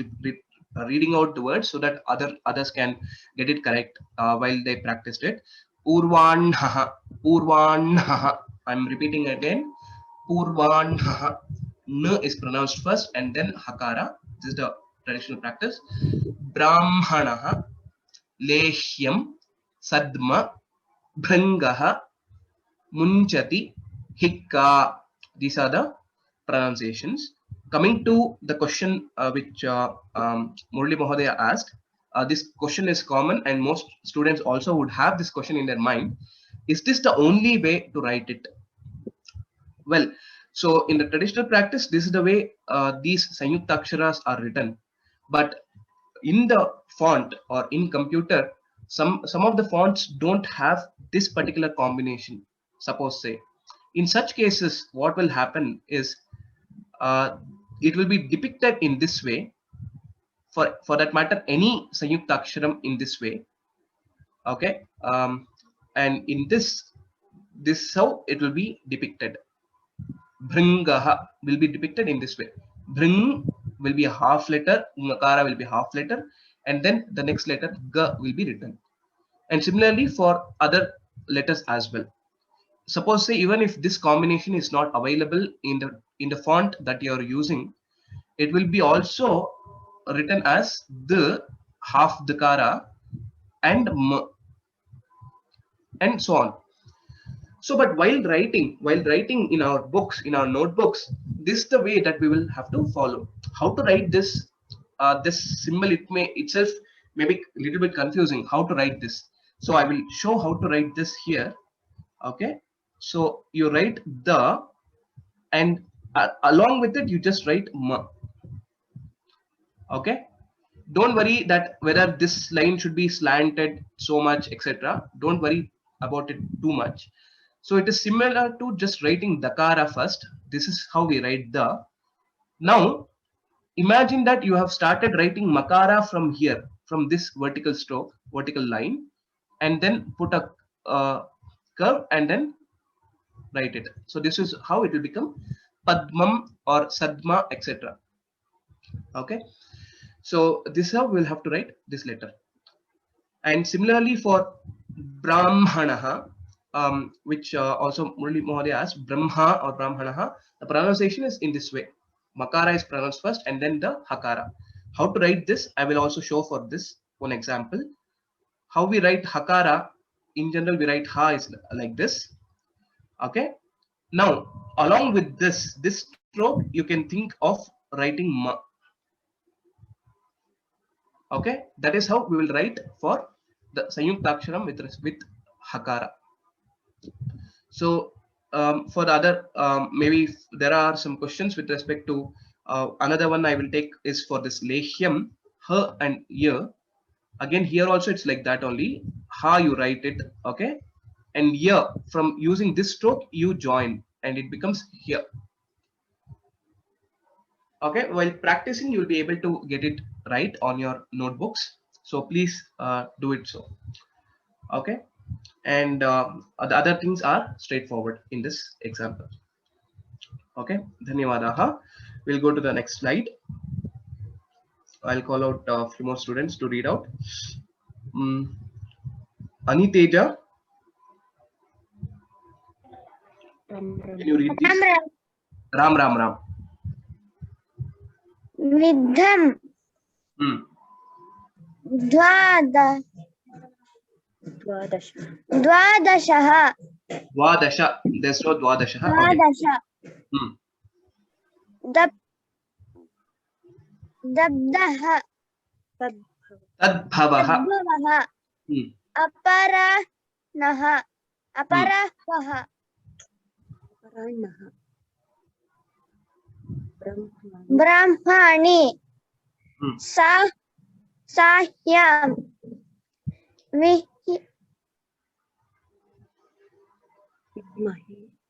reading out the words so that others can get it correct while they practiced it. Purvanha, Purvanha. I'm repeating again. Purvanha. N is pronounced first and then Hakara. This is the traditional practice. Brahmanaha, Leshyam, Sadma, Bhrangaha, Munchati, Hikka. These are the pronunciations. Coming to the question which Murali Mahodaya asked, this question is common and most students also would have this question in their mind. Is this the only way to write it? Well, so in the traditional practice, this is the way these Sanyuktaksharas are written. But in the font or in computer, some of the fonts don't have this particular combination. Suppose say, in such cases, what will happen is it will be depicted in this way. For that matter, any Sanyuktaksharam in this way. Okay, and in this how it will be depicted. Bhringaha will be depicted in this way. Bhring will be a half letter, Ngakara will be half letter, and then the next letter Ga will be written. And similarly for other letters as well. Suppose say even if this combination is not available in the font that you are using, it will be also written as the half Dakara and M and so on. So, but while writing in our books, in our notebooks, this is the way that we will have to follow. How to write this? This symbol, it may itself may be a little bit confusing. How to write this? So I will show how to write this here. Okay. So you write the, and along with it, you just write M. Okay. Don't worry that whether this line should be slanted so much, etc. Don't worry about it too much. So it is similar to just writing Dakara first. This is how we write the. Now, imagine that you have started writing Makara from here, from this vertical stroke, vertical line, and then put a curve and then write it. So this is how it will become Padmam or Sadma, etc. Okay. So this is how we'll have to write this letter. And similarly for Brahmanaha, which also Murali Mahodaya asked, Brahma or Brahmanaha, the pronunciation is in this way. Makara is pronounced first and then the Hakara. How to write this, I will also show for this one example. How we write Hakara, in general we write Ha is like this. Okay. Now, along with this stroke, you can think of writing Ma. Okay, that is how we will write for the Sanyuktaksharam with Hakara. So for the other, maybe there are some questions with respect to another one I will take is for this Leshyam, Ha and Ya. Again, here also it's like that only. Ha you write it, okay, and Ya from using this stroke you join and it becomes here. Okay, while practicing, you'll be able to get it right on your notebooks. So please do it so. Okay, and the other things are straightforward in this example. Okay, Dhanyavadaha. We'll go to the next slide. I'll call out a few more students to read out. Aniteja, can you read this? Ram, Ram, Ram. Vidham. Dvadashaha. Dvadasha. There's no Dvadasha. Okay. Dvadasha. Dabdaha. Tadbhavaha. Dabdavaha. Aparanaha. Aparahaha. Brahmani. Sahyam.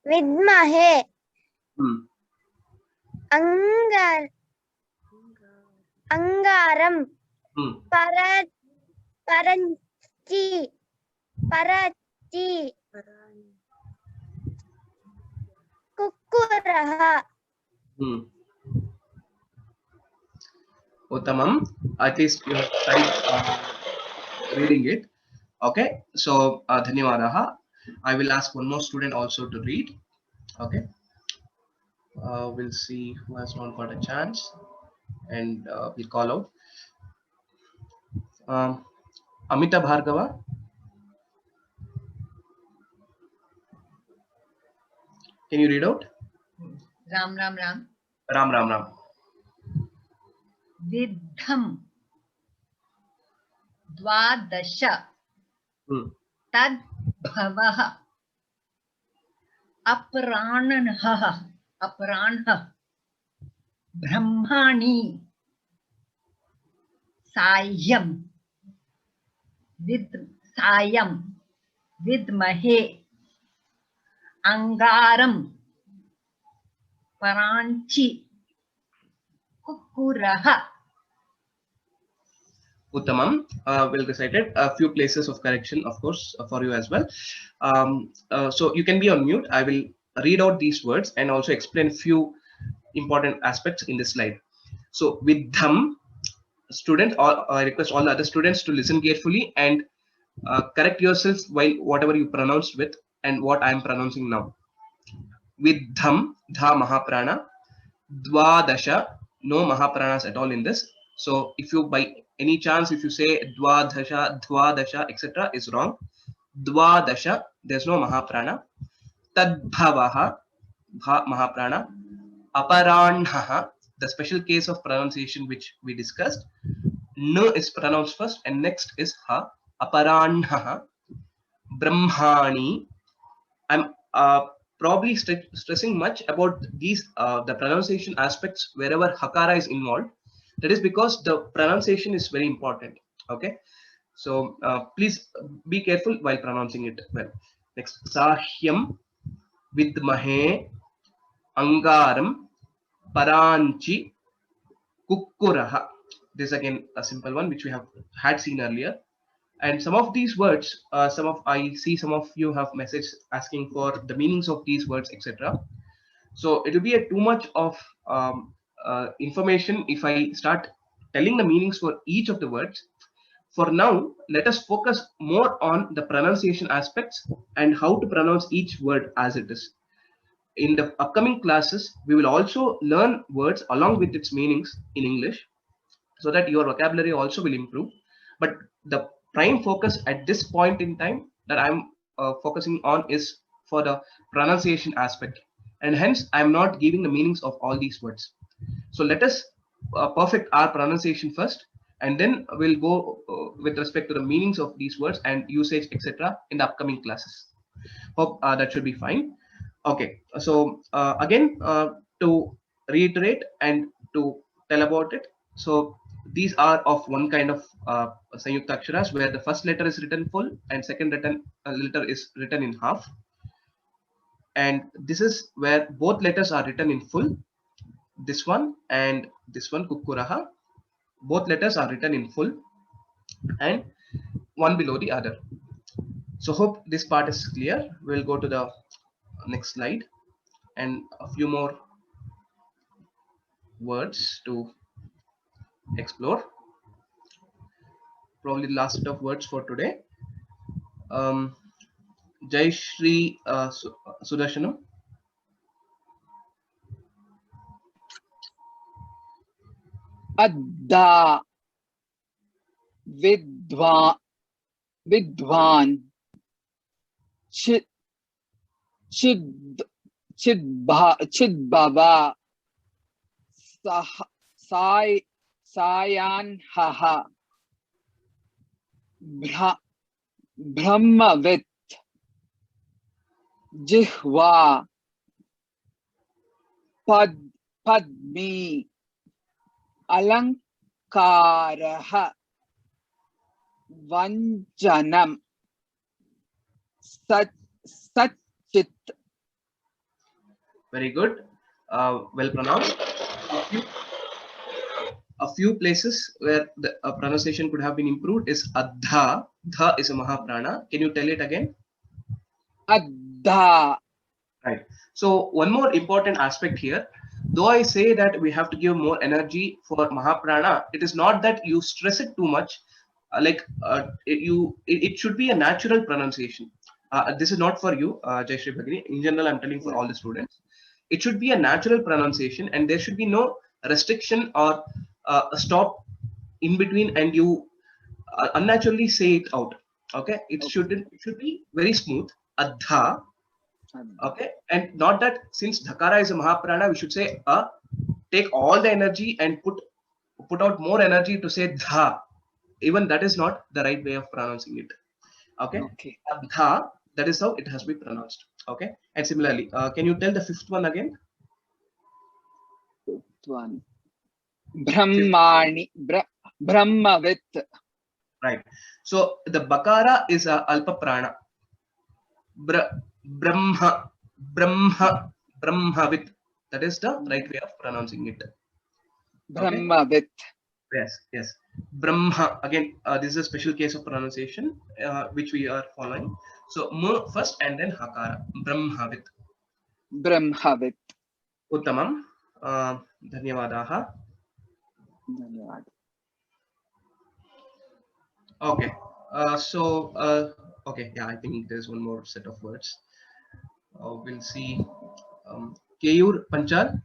Vidmahe. Angaram. Parati. Kukuraha. Uttamam. At least you have tried reading it. Okay. So, Dhanyavadaha. I will ask one more student also to read. Okay. We'll see who has not got a chance, and we'll call out. Amita Bhargava. Can you read out? Ram, Ram, Ram. Ram, Ram, Ram. Vidham. Dvadasha. Tadbhavaha. Aparanha. Brahmani. Sayam. Vidmahe. Angaram. Paranchi. Kukuraha. Uttamam. Well recited. A few places of correction, of course, for you as well. So you can be on mute. I will read out these words and also explain few important aspects in this slide. So Vidham, students, I request all the other students to listen carefully and correct yourselves while whatever you pronounced with and what I am pronouncing now. Vidham, dha mahaprana, dvadasha, no mahapranas at all in this. So if you by any chance if you say dvadasha, etc. is wrong. Dvadasha, there's no mahaprana. Tadbhavaha, mahaprana. Aparanhaha, the special case of pronunciation which we discussed. N is pronounced first and next is ha. Aparanhaha. Brahmani. I'm probably stressing much about these the pronunciation aspects wherever hakara is involved. That is because the pronunciation is very important. Okay, so please be careful while pronouncing it well. Next, Sahyam, Vidmahe, Angaram, Paranchi, Kukkuraha. This is again a simple one which we have had seen earlier. And some of these words, I see some of you have messages asking for the meanings of these words, etc. So it will be too much of information if I start telling the meanings for each of the words. For now, let us focus more on the pronunciation aspects and how to pronounce each word as it is. In the upcoming classes, we will also learn words along with its meanings in English so that your vocabulary also will improve. But the prime focus at this point in time that I'm focusing on is for the pronunciation aspect, and hence I'm not giving the meanings of all these words. So let us perfect our pronunciation first, and then we'll go with respect to the meanings of these words and usage, etc. in the upcoming classes. Hope that should be fine. Okay, so again to reiterate and to tell about it. So these are of one kind of Sanyukta Aksharas where the first letter is written full and second letter is written in half. And this is where both letters are written in full. This one and this one, Kukkuraha. Both letters are written in full and one below the other. So hope this part is clear. We'll go to the next slide and a few more words to explore. Probably the last set of words for today. Jai Shri Sudarshanam. Adda. Vidwan. Chidbhava. Sayan haha. Brahmavit. Jihva. Padmi. Alankaraha. Vanjanam. Satchit. Very good. Well pronounced. A few places where the pronunciation could have been improved is Adha. Dha is a Mahaprana. Can you tell it again? Adha. Right. So one more important aspect here. Though I say that we have to give more energy for Mahaprana, it is not that you stress it too much. It should be a natural pronunciation. This is not for you, Jayashree Bhagini. In general, I'm telling for all the students. It should be a natural pronunciation, and there should be no restriction or a stop in between, and you unnaturally say it out. Okay, it should be very smooth. Adha. Okay, and not that since Dhakara is a Mahaprana, we should say take all the energy and put out more energy to say Dha. Even that is not the right way of pronouncing it. Okay, Adha, that is how it has to be pronounced. Okay, and similarly, can you tell the fifth one again? Fifth one. Brahmani. Brahmavit. Right. So the Bakara is a Alpa Prana. Brahmavit. That is the right way of pronouncing it. Brahmavit. Yes. Brahma. Again, this is a special case of pronunciation which we are following. So M first and then Hakara. Brahmavit. Brahmavit. Uttamam. Dhanyavadaha. Dhanyavad. Okay. Okay. Yeah, I think there's one more set of words. We'll see. Keyur Panchal.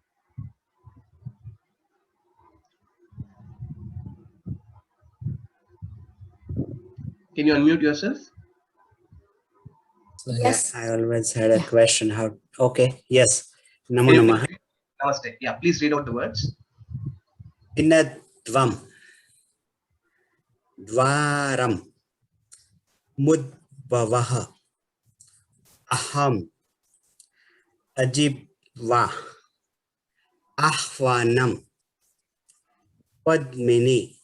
Can you unmute yourself? So, yes. I always had a question. How? Okay. Yes. Namo Namaha. Namaste. Yeah, please read out the words. Pinadvam. Dvaram. Mudbavaha. Aham. Ajibva. Ahvanam. Padmini.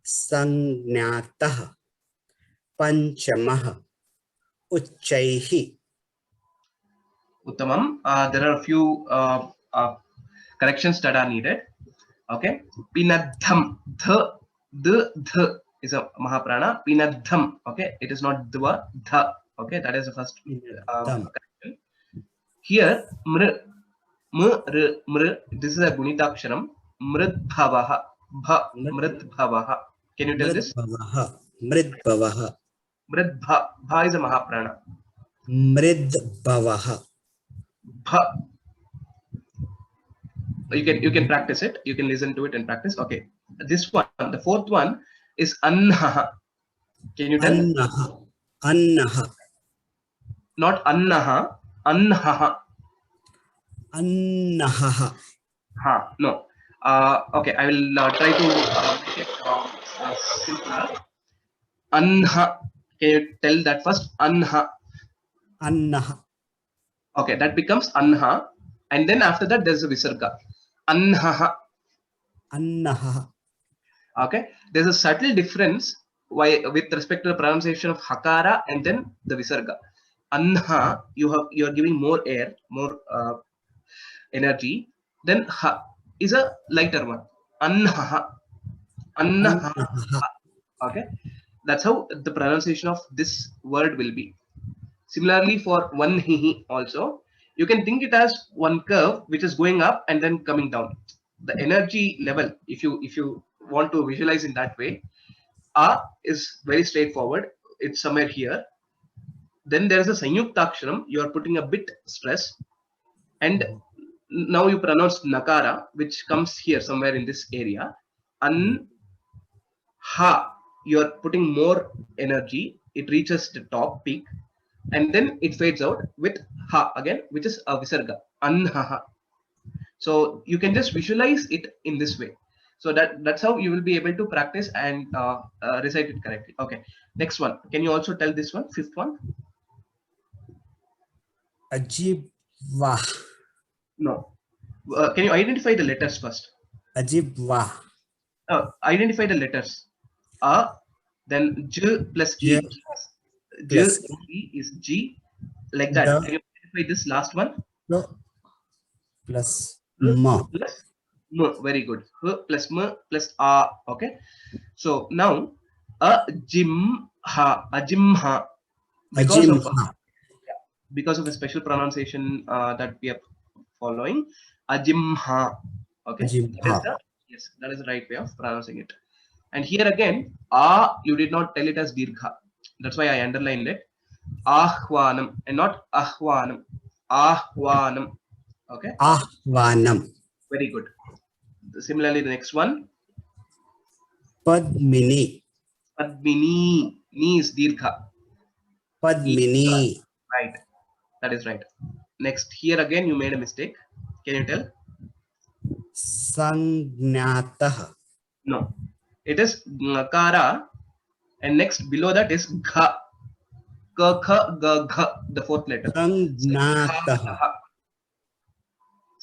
Sangnataha. Panchamaha. Uchaihi. Uttamam. There are a few corrections that are needed. Okay. Pinadham. The is a Mahaprana. Pinadham. Okay. It is not dva, dha. Okay. That is the first correction. Here, mr. This is a Gunitaksharam. Mridbhavaha. Mridbhavaha. Can you tell this? Mridbhavaha. Mridbha is a Mahaprana. Mridbhavaha. Bha. You can practice it. You can listen to it and practice. Okay. This one, the fourth one is Annaha. Can you tell? Annaha. Annaha. Not Annaha. Annaha. Annaha. Ha. No. Okay. I will try to make it simpler. Anha. Can you tell that first? Anha. Annaha. Okay. That becomes Anha. And then after that, there's a Visarga. Anhaha. Annaha. Okay. There's a subtle difference with respect to the pronunciation of Hakara and then the Visarga. Anha, you are giving more air, more energy. Then Ha is a lighter one. Anhaha. Annaha. Okay. That's how the pronunciation of this word will be. Similarly, for one hihi also, you can think it as one curve which is going up and then coming down. The energy level, if you want to visualize in that way, A is very straightforward. It's somewhere here. Then there is a Sanyuktaksharam. You are putting a bit stress, and now you pronounce nakara, which comes here somewhere in this area. An ha, you're putting more energy. It reaches the top peak, and then it fades out with ha again, which is a visarga. Anha. So you can just visualize it in this way. So that's how you will be able to practice and recite it correctly. Okay. Next one. Can you also tell this one? Fifth one. Ajibwa. No. Can you identify the letters first? Ajibwa. Identify the letters. A, then J plus E. J Plus E is G. Like that. Can you identify this last one? No. Plus ma. Plus M. Very good. H plus M plus A. Okay. So now Ajimha. Because of a special pronunciation that we are following. Ajimha. Okay. Yes, that is the right way of pronouncing it. And here again, you did not tell it as dirgha. That's why I underlined it. Ahwanam and not ahwanam. Ahwanam. Okay. Ahwanam. Very good. Similarly, the next one. Padmini. Padmini. Ni is dirgha. Padmini. Right. That is right. Next, here again, you made a mistake. Can you tell? Sangnatah. No. It is Ngakara. And next, below that is Gha. Ka, kha, ga, gha. The fourth letter. Sangnatah.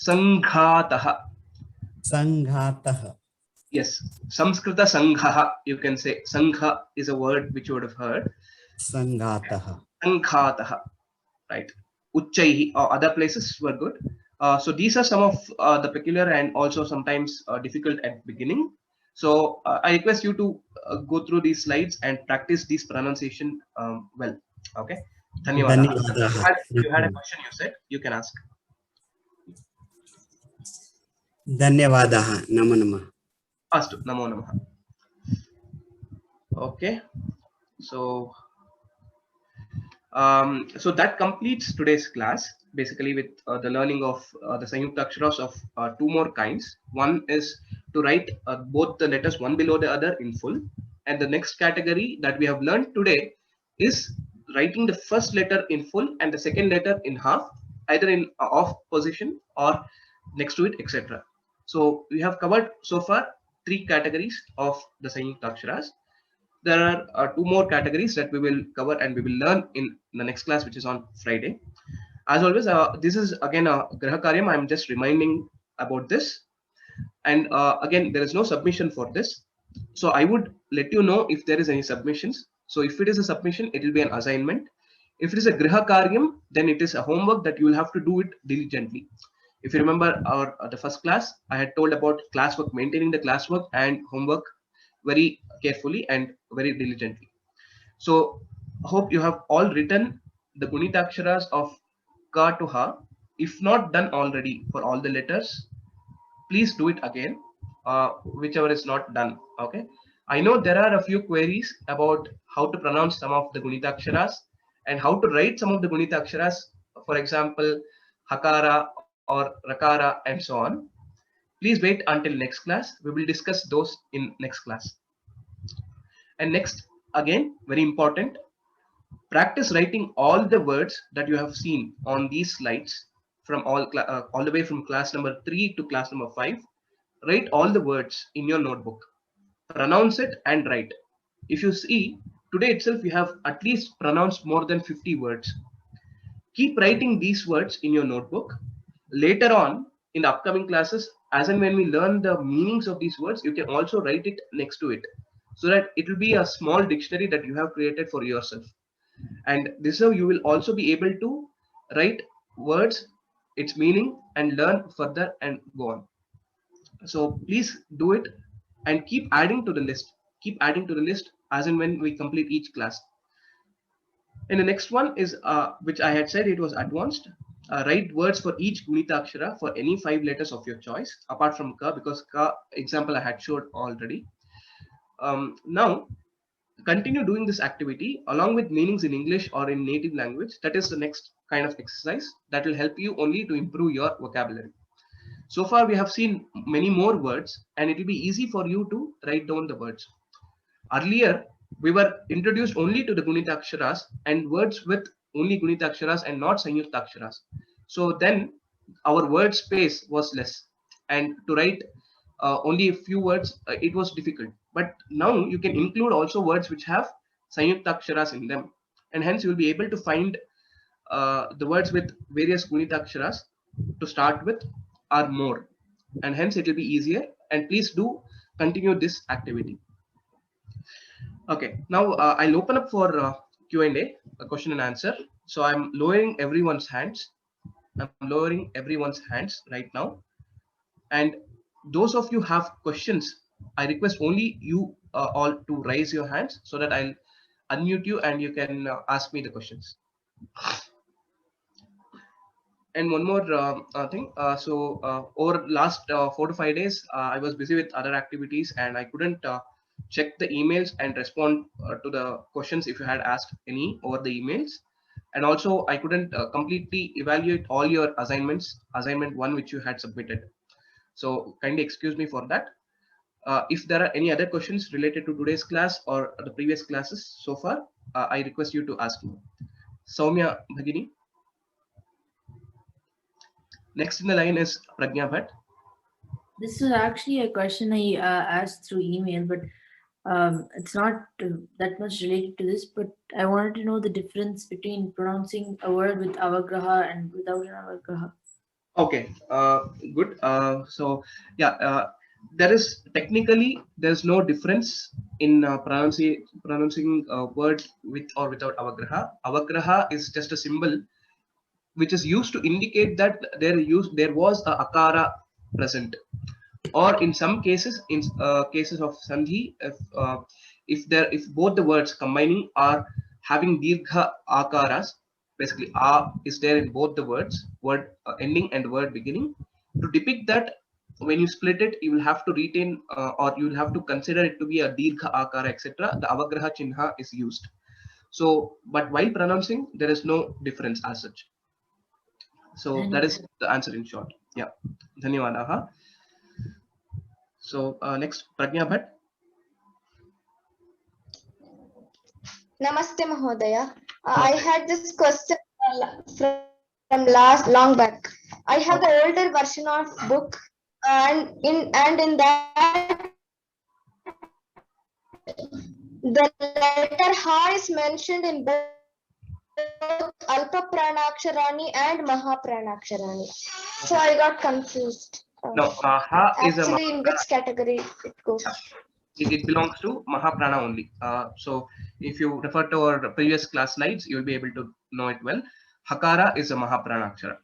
Sanghataha. Sanghataha. Yes. Samskrita Sanghaha. You can say Sangha is a word which you would have heard. Sanghataha. Sanghataha. Right. Uchchaihi or other places were good. So these are some of the peculiar and also sometimes difficult at beginning. So I request you to go through these slides and practice these pronunciation well. Okay. Dhanyawadaha. You had a question, you said. You can ask. Dhanyawadaha. Namo namah. Astu. Namo namah. Okay. So that completes today's class, basically with the learning of the Sanyukta Aksharas of two more kinds. One is to write both the letters one below the other in full. And the next category that we have learned today is writing the first letter in full and the second letter in half, either in off position or next to it, etc. So we have covered so far 3 categories of the Sanyukta Aksharas. There are 2 more categories that we will cover and we will learn in the next class, which is on Friday. As always, this is again a Graha Karyam. I'm just reminding about this. And again, there is no submission for this. So I would let you know if there is any submissions. So if it is a submission, it will be an assignment. If it is a Graha Karyam, then it is a homework that you will have to do it diligently. If you remember the first class, I had told about classwork, maintaining the classwork and homework very carefully and very diligently. So hope you have all written the Gunita Aksharas of Ka to Ha. If not done already for all the letters, please do it again, whichever is not done. Okay. I know there are a few queries about how to pronounce some of the Gunita Aksharas and how to write some of the Gunita Aksharas, for example, Hakara or Rakara and so on. Please wait until next class. We will discuss those in next class. And next, again, very important, practice writing all the words that you have seen on these slides from all the way from class number 3 to class number 5. Write all the words in your notebook. Pronounce it and write. If you see, today itself you have at least pronounced more than 50 words. Keep writing these words in your notebook. Later on, in the upcoming classes, as and when we learn the meanings of these words, you can also write it next to it, so that it will be a small dictionary that you have created for yourself. And this is how you will also be able to write words, its meaning, and learn further and go on. So please do it and keep adding to the list. Keep adding to the list as and when we complete each class. And the next one is, which I had said it was advanced. Write words for each Gunita Akshara for any 5 letters of your choice, apart from Ka, because Ka example I had showed already. Now, continue doing this activity along with meanings in English or in native language. That is the next kind of exercise that will help you only to improve your vocabulary. So far we have seen many more words, and it will be easy for you to write down the words. Earlier, we were introduced only to the Gunitaksharas and words with only Gunitaksharas and not Sanyuktaksharas. So then our word space was less, and to write only a few words, it was difficult. But now you can include also words which have Sanyuktaksharas in them, and hence you will be able to find the words with various Gunitaksharas to start with are more, and hence it will be easier. And please do continue this activity. Okay, now I'll open up for Q&A, a question and answer. So I'm lowering everyone's hands. I'm lowering everyone's hands right now. And those of you have questions, I request only you all to raise your hands so that I'll unmute you and you can ask me the questions. And one more thing. Over last 4 to 5 days, I was busy with other activities and I couldn't check the emails and respond to the questions if you had asked any over the emails. And also I couldn't completely evaluate all your assignments, assignment 1 which you had submitted. So kindly excuse me for that. If there are any other questions related to today's class or the previous classes so far, I request you to ask me. Soumya Bhagini. Next in the line is Pragya Bhatt. This is actually a question I asked through email, but it's not that much related to this, but I wanted to know the difference between pronouncing a word with avagraha and without an avagraha. Okay, good. So yeah, there is technically there's no difference in pronouncing a word with or without avagraha. Avagraha is just a symbol which is used to indicate that there was a akara present, or in some cases, in cases of sandhi, if both the words combining are having dirgha akaras, basically a is there in both the words, word ending and word beginning. To depict that, when you split it, you will have to retain or you will have to consider it to be a dirgha akara, etc. The avagraha chinha is used. So, but while pronouncing, there is no difference as such. So that is the answer in short. Yeah. Dhanyawadaha. So next, Pragya Bhatt. Namaste Mahodaya. I had this question from long back. I have the older version of book, and in that the letter Ha is mentioned in both Alpa Pranaksharani and Maha Pranaksharani. So I got confused. No, Ha is actually in which category it goes? It belongs to Mahaprana only. So if you refer to our previous class slides, you will be able to know it well. Hakara is a Mahaprana Akshara.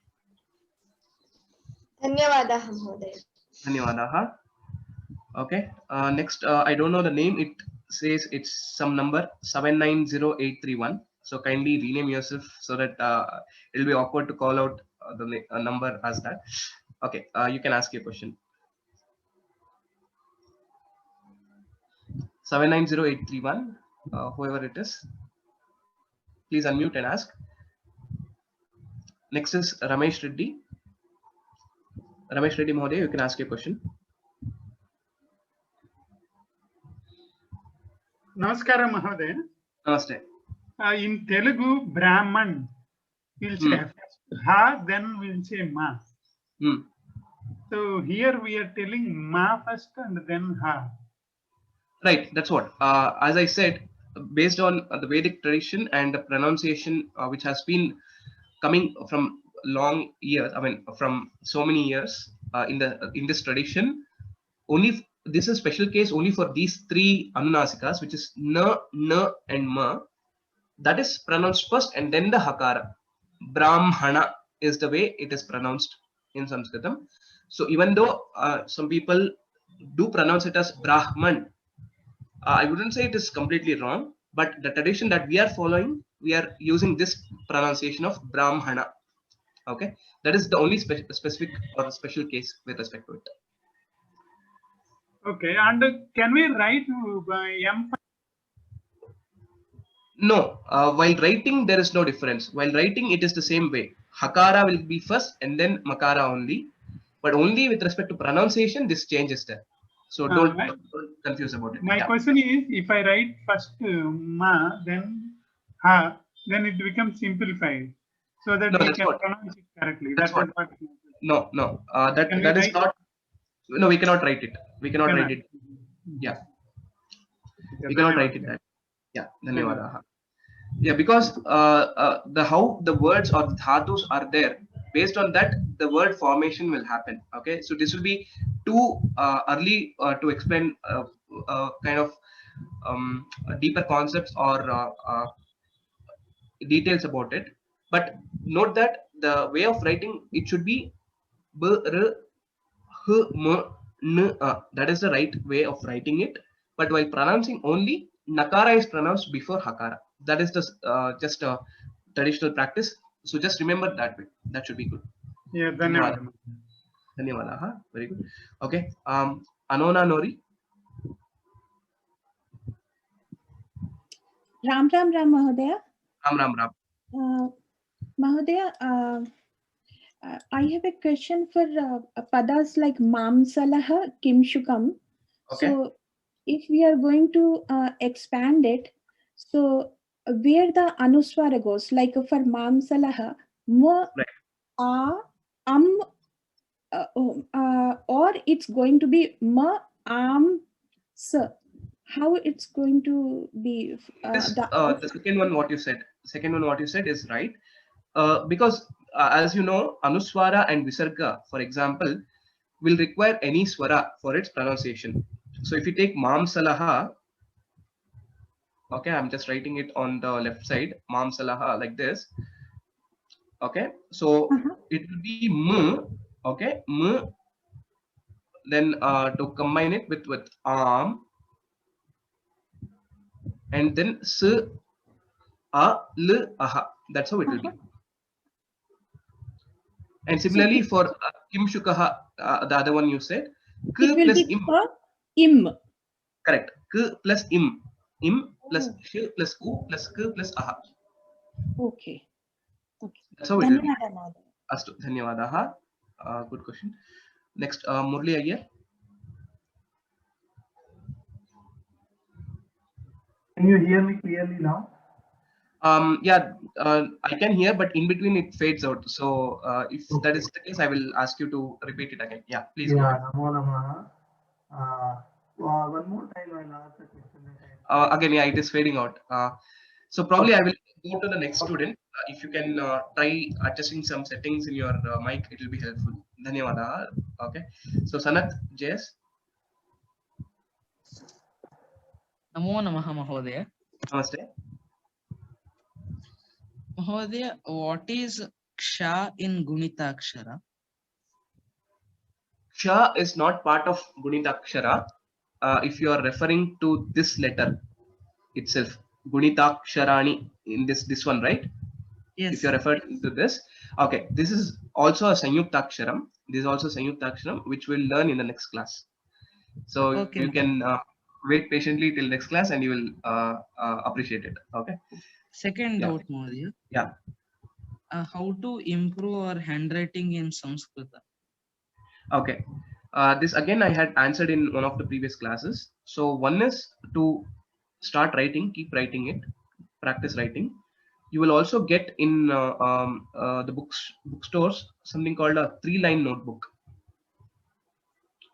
Dhanyawadaha Mahodaya. Dhanyawadaha. Okay. Next, I don't know the name. It says it's some number 790831. So kindly rename yourself so that it will be awkward to call out the number as that. Okay, you can ask your question. 790831, whoever it is, please unmute and ask. Next is Ramesh Reddy. Ramesh Reddy Mahodaya, you can ask your question. Namaskara Mahodaya. Namaste. In Telugu, Brahman, we'll say Ha, then we'll say Ma. So here we are telling Ma first and then Ha. Right, that's what. As I said, based on the Vedic tradition and the pronunciation which has been coming from long years, I mean from so many years in this tradition, only this is special case only for these three Anunasikas, which is Na, Na and Ma. That is pronounced first and then the Hakara. Brahmana is the way it is pronounced in Sanskritam. So even though some people do pronounce it as Brahman, I wouldn't say it is completely wrong, but the tradition that we are following, we are using this pronunciation of Brahmana. Okay, that is the only specific or special case with respect to it. Okay, and can we write by M? No, while writing there is no difference. While writing it is the same way. Hakara will be first and then Makara only. but only with respect to pronunciation, this change is there. So don't confuse about it. My question is, if I write first ma, then ha, then it becomes simplified, so that No, we that's can what. pronounce it correctly. That's what. No, that Can we that is write? not. No, we cannot write it. We cannot write it. Yeah, we cannot write it that. Yeah, dhanyawadaha. Yeah, because the how the words or the dhatus are there, based on that the word formation will happen. Okay, so this will be too early to explain kind of deeper concepts or details about it. But note that the way of writing it should be b, r, h, m, n, that is the right way of writing it. But while pronouncing only, nakara is pronounced before hakara. That is just a traditional practice. So just remember that way. That should be good. Yeah, dhanyawad. Dhanyawadaha. Very good. Okay. Anona Nori. Ram Mahodaya. Ram. Mahodaya, I have a question for padas like mamsalaha kimshukam. Okay. So if we are going to expand it, so where the anuswara goes, like for mamsalaha, ma, or it's going to be ma, sa. How it's going to be the second one what you said is right, because as you know, anuswara and visarga, for example, will require any swara for its pronunciation. So if you take mamsalaha, okay, I'm just writing it on the left side, mamsalaha, like this. Okay, so it will be m, okay, m, then to combine it with arm, and then s, a, l, aha. That's how it will be. And similarly for kimshukaha, the other one you said, k plus im. Correct. K plus im plus sh plus u plus k plus aha. Okay. That's how it will be. Astu. Dhanyawadaha. Good question. Next, Murli Iyer. Can you hear me clearly now? Yeah, I can hear, but in between it fades out. So if that is the case, I will ask you to repeat it again. Yeah, please. Yeah, Namo Namaha. One more time I'll ask the question. Again, yeah, it is fading out. So probably I will go to the next student. If you can try adjusting some settings in your mic, it will be helpful. Dhanyawada. Okay. So Sanat, JS. Namo Namaha Mahodaya. Namaste. Mahodaya, what is ksha in Gunitakshara? Ksha is not part of Gunitakshara. If you are referring to this letter itself, Gunitaksharani, in this one, right? Yes. If you are referring to this, okay, this is also a Sanyuktaksharam. This is also Sanyuktaksharam, which we'll learn in the next class. So okay, you can wait patiently till next class, and you will appreciate it. Okay. Second doubt, Mahodaya. Yeah. How to improve our handwriting in Sanskrita? Okay. This again I had answered in one of the previous classes. So one is to start writing, keep writing it, practice writing. You will also get in the bookstores something called a 3-line notebook.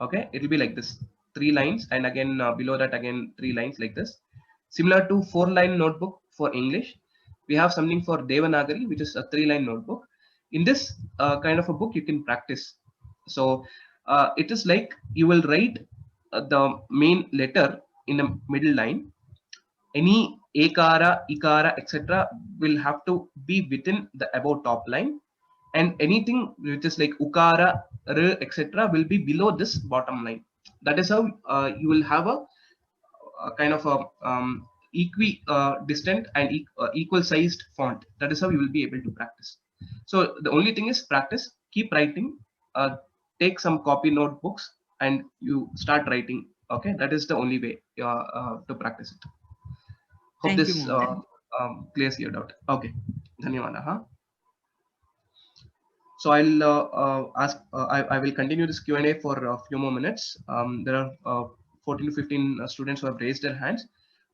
Okay, it will be like this, 3 lines, and again below that again 3 lines like this. Similar to 4-line notebook for English, we have something for Devanagari, which is a 3-line notebook. In this kind of a book, you can practice. So it is like you will write the main letter in the middle line. Any ekara, ikara, etc. will have to be within the above top line, and anything which is like ukara, r, etc. will be below this bottom line. That is how you will have a kind of a distant and equal sized font. That is how you will be able to practice. So the only thing is practice, keep writing, take some copy notebooks, and you start writing. Okay, that is the only way to practice it. Hope Thank this you, clears your doubt. Okay, dhanyawada. So I'll I will continue this Q&A for a few more minutes. There are 14 to 15 students who have raised their hands,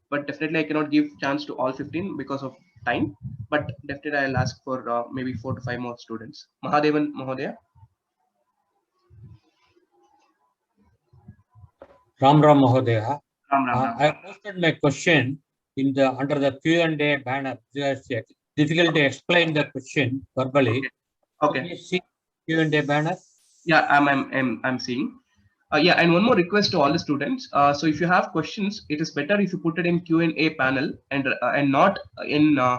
but definitely I cannot give chance to all 15 because of time. But definitely I'll ask for maybe 4 to 5 more students. Mahadevan Mahodaya. Ram Ram Mahodaya. Ram Ram. I posted my question in the under the Q&A banner. It's difficult to explain the question verbally. Okay. Can you see Q&A banner? Yeah, I'm seeing. Yeah, and one more request to all the students. So if you have questions, it is better if you put it in Q&A panel and not in the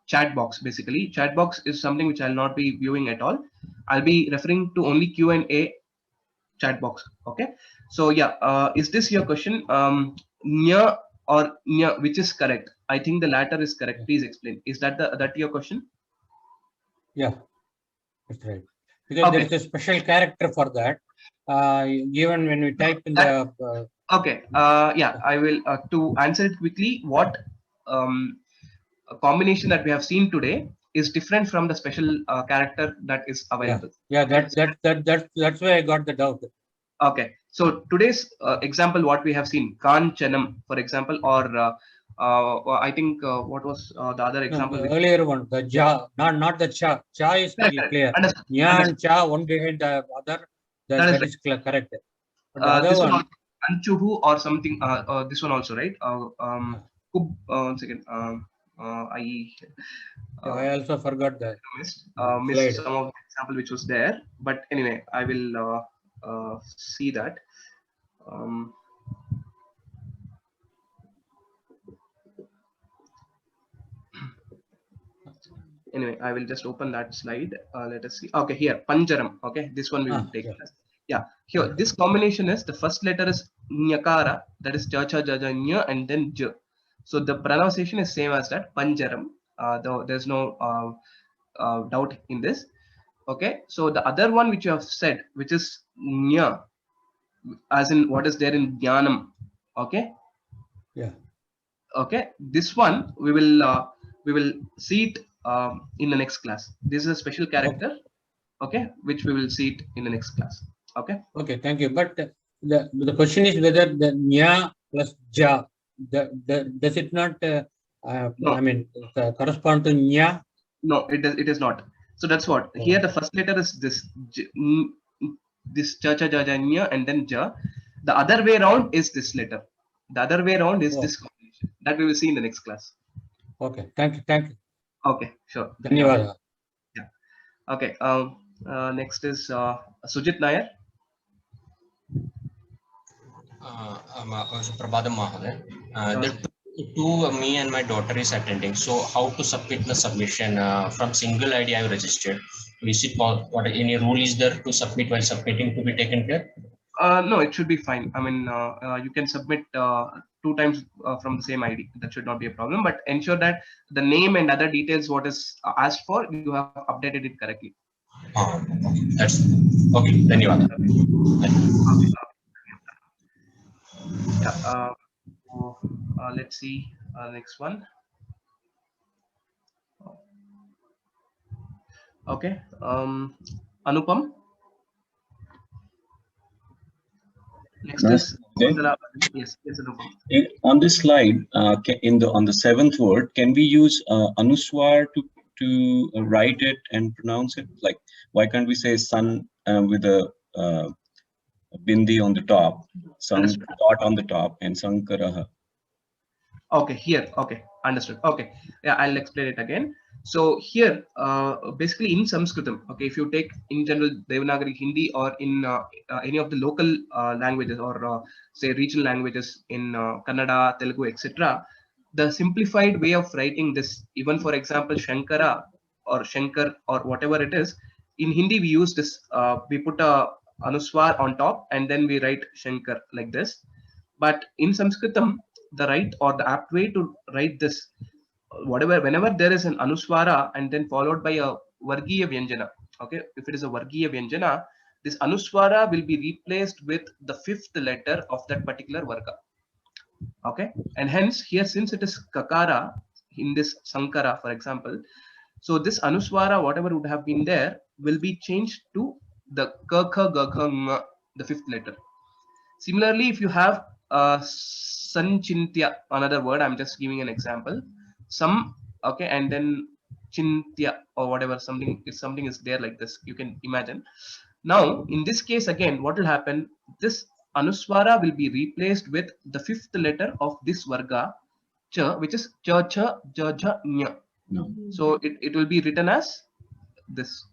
chat box. Basically, chat box is something which I'll not be viewing at all. I'll be referring to only Q&A chat box. Okay. So yeah, is this your question? Nya or nya, which is correct? I think the latter is correct. Please explain. Is that your question? Yeah, that's right. Because there is a special character for that. Even when we type in the. Okay. Yeah, I will. To answer it quickly, what a combination that we have seen today is different from the special character that is available. Yeah, that's why I got the doubt. Okay. So today's example, what we have seen, Kanchanam, for example, or I think what was the other example? No, the earlier one, the ja, not the cha. Cha is clear. Nya and cha, one behind the other. That is correct. But the other this one, Anchuhu or something. This one also, right? One second. I also forgot that. Missed some of the example which was there. But anyway, I will see that. Anyway, I will just open that slide. Let us see. Okay, here, Panjaram. Okay, this one we will take. Yeah, here, this combination is the first letter is Nyakara, that is cha cha ja ja nya, and then j. So the pronunciation is same as that, Panjaram. Though there's no doubt in this. Okay, so the other one which you have said, which is nya, as in what is there in Jnanam. Okay. Yeah. Okay, this one we will see it in the next class. This is a special character, okay, which we will see it in the next class. Okay. Okay, thank you. But the question is whether the nya plus ja, does it not? No. I mean, correspond to nya? No, it is not. So that's what here. The first letter is this cha cha ja ja nya, and then ja. The other way around is this letter. The other way around is this combination that we will see in the next class. Okay, thank you. Okay, sure. Dhanyawad. Yeah. Okay. Next is Sujit Nair. Prabhadam Mahoday. Two me and my daughter is attending. So how to submit the submission from single ID I have registered? Is it what any rule is there to submit while submitting to be taken care? No, it should be fine. I mean, you can submit 2 times from the same ID. That should not be a problem. But ensure that the name and other details what is asked for, you have updated it correctly. That's okay. Dhanyawad. Yeah. Let's see next one. Okay. Anupam. Next is yes, Anupam. On this slide, on the 7th word, can we use anuswar to write it and pronounce it? Like, why can't we say sun with a bindi on the top, sun dot on the top, and sankaraha? Okay, here. Okay, understood. Okay, yeah, I'll explain it again. So here, basically in Sanskritam, okay, if you take in general Devanagari Hindi or in any of the local languages or say regional languages in Kannada, Telugu, etc., the simplified way of writing this, even for example, Shankara or Shankar or whatever it is, in Hindi we use this, we put a anuswar on top and then we write Shankar like this. But in Sanskritam, the right or the apt way to write this, whenever there is an anuswara and then followed by a vargiya vyanjana, okay, if it is a vargiya vyanjana, this anuswara will be replaced with the 5th letter of that particular varga. Okay, and hence here, since it is kakara in this sankara, for example, So this Anuswara, whatever would have been there, will be changed to the K, K, G, K, Ng, the fifth letter. Similarly, if you have Sanchintya, another word, I'm just giving an example. Some, okay, and then Chintya or whatever, something is there like this, you can imagine. Now, in this case, again, what will happen? This Anuswara will be replaced with the fifth letter of this Varga, Cha, which is Cha, Cha, Ja, Ja, Nya. No. So it will be written as this.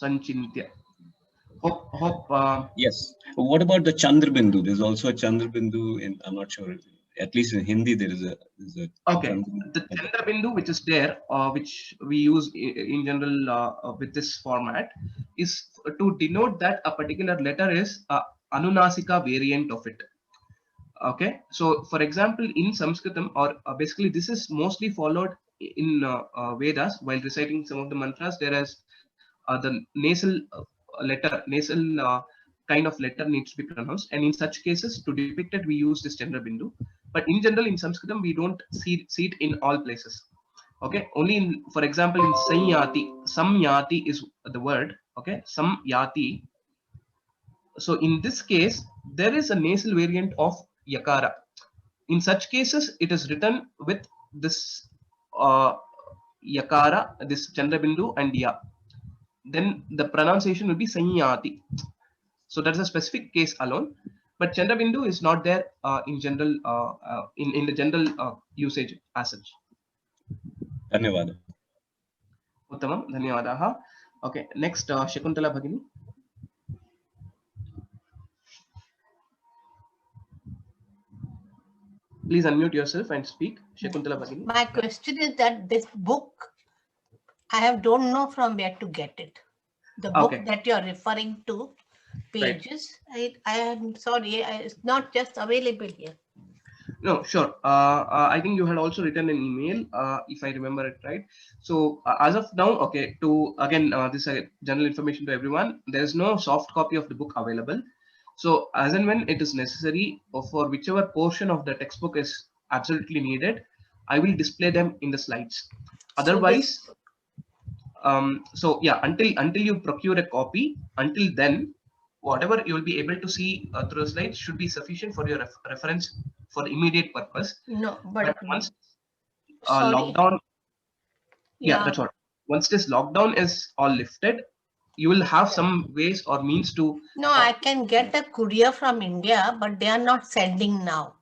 Sanchintya. Hope. Yes. What about the Chandrabindu? There's also a Chandrabindu in, I'm not sure, at least in Hindi, there is a Okay. The Chandrabindu, which is there, which we use in general with this format, is to denote that a particular letter is a Anunasika variant of it. Okay. So, for example, in Sanskritam, or basically this is mostly followed in Vedas while reciting some of the mantras. There is the nasal kind of letter needs to be pronounced, and in such cases, to depict it, we use this Chandrabindu. But in general, in Sanskritam, we don't see it in all places. Okay, only in, for example, in Samyati, Samyati is the word. Okay, Samyati. So in this case, there is a nasal variant of Yakara. In such cases, it is written with this Yakara, this Chandrabindu and Ya. Then the pronunciation will be Sanyati. So that's a specific case alone. But Chandrabindu is not there in general, in the general usage as such. Dhanyawada. Uttamam, dhanyawadaha. Okay, next Shakuntala Bhagini. Please unmute yourself and speak, Shakuntala Bhagini. My question is that this book, I don't know from where to get it. The book that you're referring to, pages, I am sorry, it's not just available here. No, sure. I think you had also written an email, if I remember it right. So as of now, okay, to again, this general information to everyone, there is no soft copy of the book available. So as and when it is necessary, or for whichever portion of the textbook is absolutely needed, I will display them in the slides. Otherwise, so yeah, until you procure a copy, until then, whatever you will be able to see through the slides should be sufficient for your reference for the immediate purpose. No, but once lockdown, yeah, that's what. Once this lockdown is all lifted, you will have some ways or means to. No, I can get a courier from India, but they are not sending now.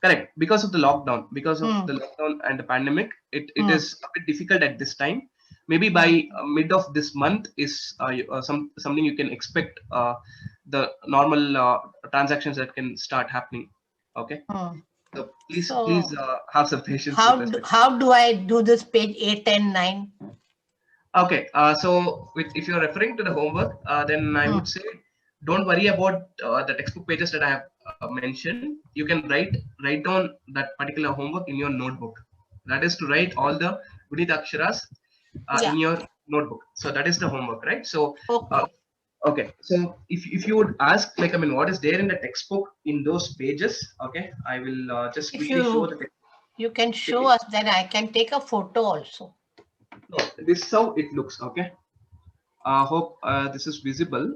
Correct, because of the lockdown, because of the lockdown and the pandemic, it is a bit difficult at this time. Maybe by mid of this month is something you can expect the normal transactions that can start happening. Okay. So please have some patience. How do I do this page 8 and 9? Okay. So if you're referring to the homework, then I would say don't worry about the textbook pages that I have mentioned. You can write down that particular homework in your notebook. That is to write all the Gunita Aksharas in your notebook. So that is the homework, right? So okay. So if you would ask, like, I mean, what is there in the textbook in those pages? Okay, I will just quickly show the text. You can show us, then I can take a photo also. No, this is how it looks. Okay. Hope this is visible.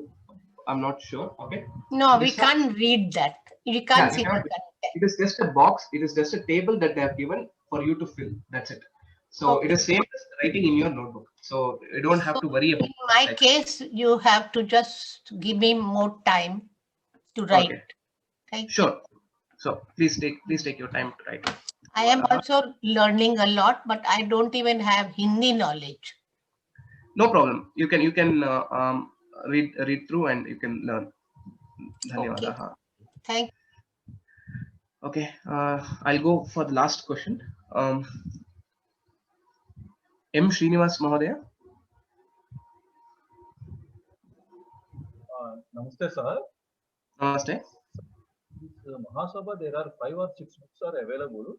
I'm not sure. Okay. No, we can't read that. We can't see that. It is just a box. It is just a table that they have given for you to fill. That's it. So it is same as writing in your notebook. So you don't have to worry about. In my case, you have to just give me more time to write. Okay. Thank sure. you. So please take your time to write. I am also learning a lot, but I don't even have Hindi knowledge. No problem. You can read through and you can learn. Okay. Thank you. Okay. I'll go for the last question. M. Srinivas Mahodaya. Namaste, sir. Namaste. Mahasabha, there are 5 or 6 books are available.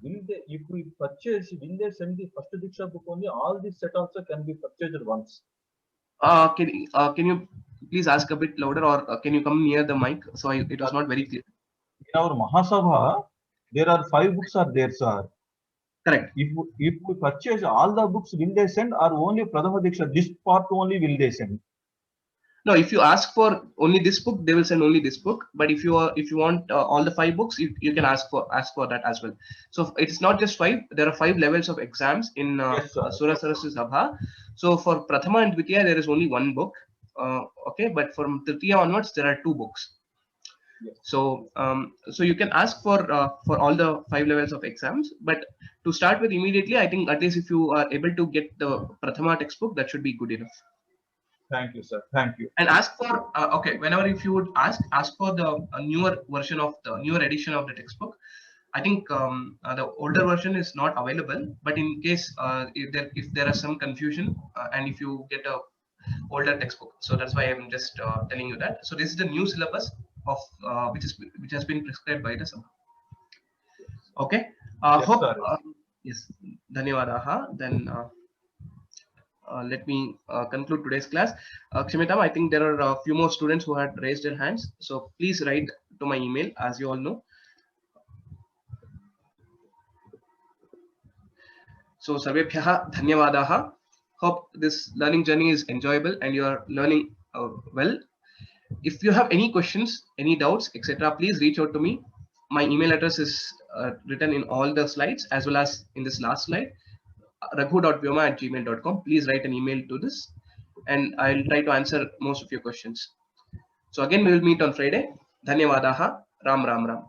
Will they, if we purchase, will they send the first Diksha book only? All this set also can be purchased once. Can you please ask a bit louder, or can you come near the mic? So it was not very clear. In our Mahasabha, there are 5 books are there, sir. Correct. If we purchase all the books, will they send, or only Prathama Diksha, this part only will they send? No, if you ask for only this book, they will send only this book. But if you want all the 5 books, you can ask for that as well. So it's not just 5. There are 5 levels of exams in Sura Saraswati Sabha. So for Prathama and Dvitiya, there is only 1 book. Okay, but from Tritiya onwards, there are 2 books. Yes. So so you can ask for all the 5 levels of exams. But to start with immediately, I think at least if you are able to get the Prathama textbook, that should be good enough. Thank you, sir. Thank you. And ask for okay, whenever if you would ask for the newer version of the newer edition of the textbook. I think the older version is not available, but in case if there is some confusion and if you get a older textbook, so that's why I'm just telling you that. So this is the new syllabus of which has been prescribed by the Sabha. Okay. Yes, Hope sir. yes. Dhanyawadaha. Then. Let me conclude today's class. Kshamitam, I think there are a few more students who had raised their hands. So please write to my email, as you all know. So Sarvebhyaha Dhanyavadaha. Hope this learning journey is enjoyable and you are learning well. If you have any questions, any doubts, etc., please reach out to me. My email address is written in all the slides as well as in this last slide. raghu.vyoma@gmail.com. Please write an email to this and I'll try to answer most of your questions. So again, we will meet on Friday. Dhanyavadaha. Ram Ram Ram.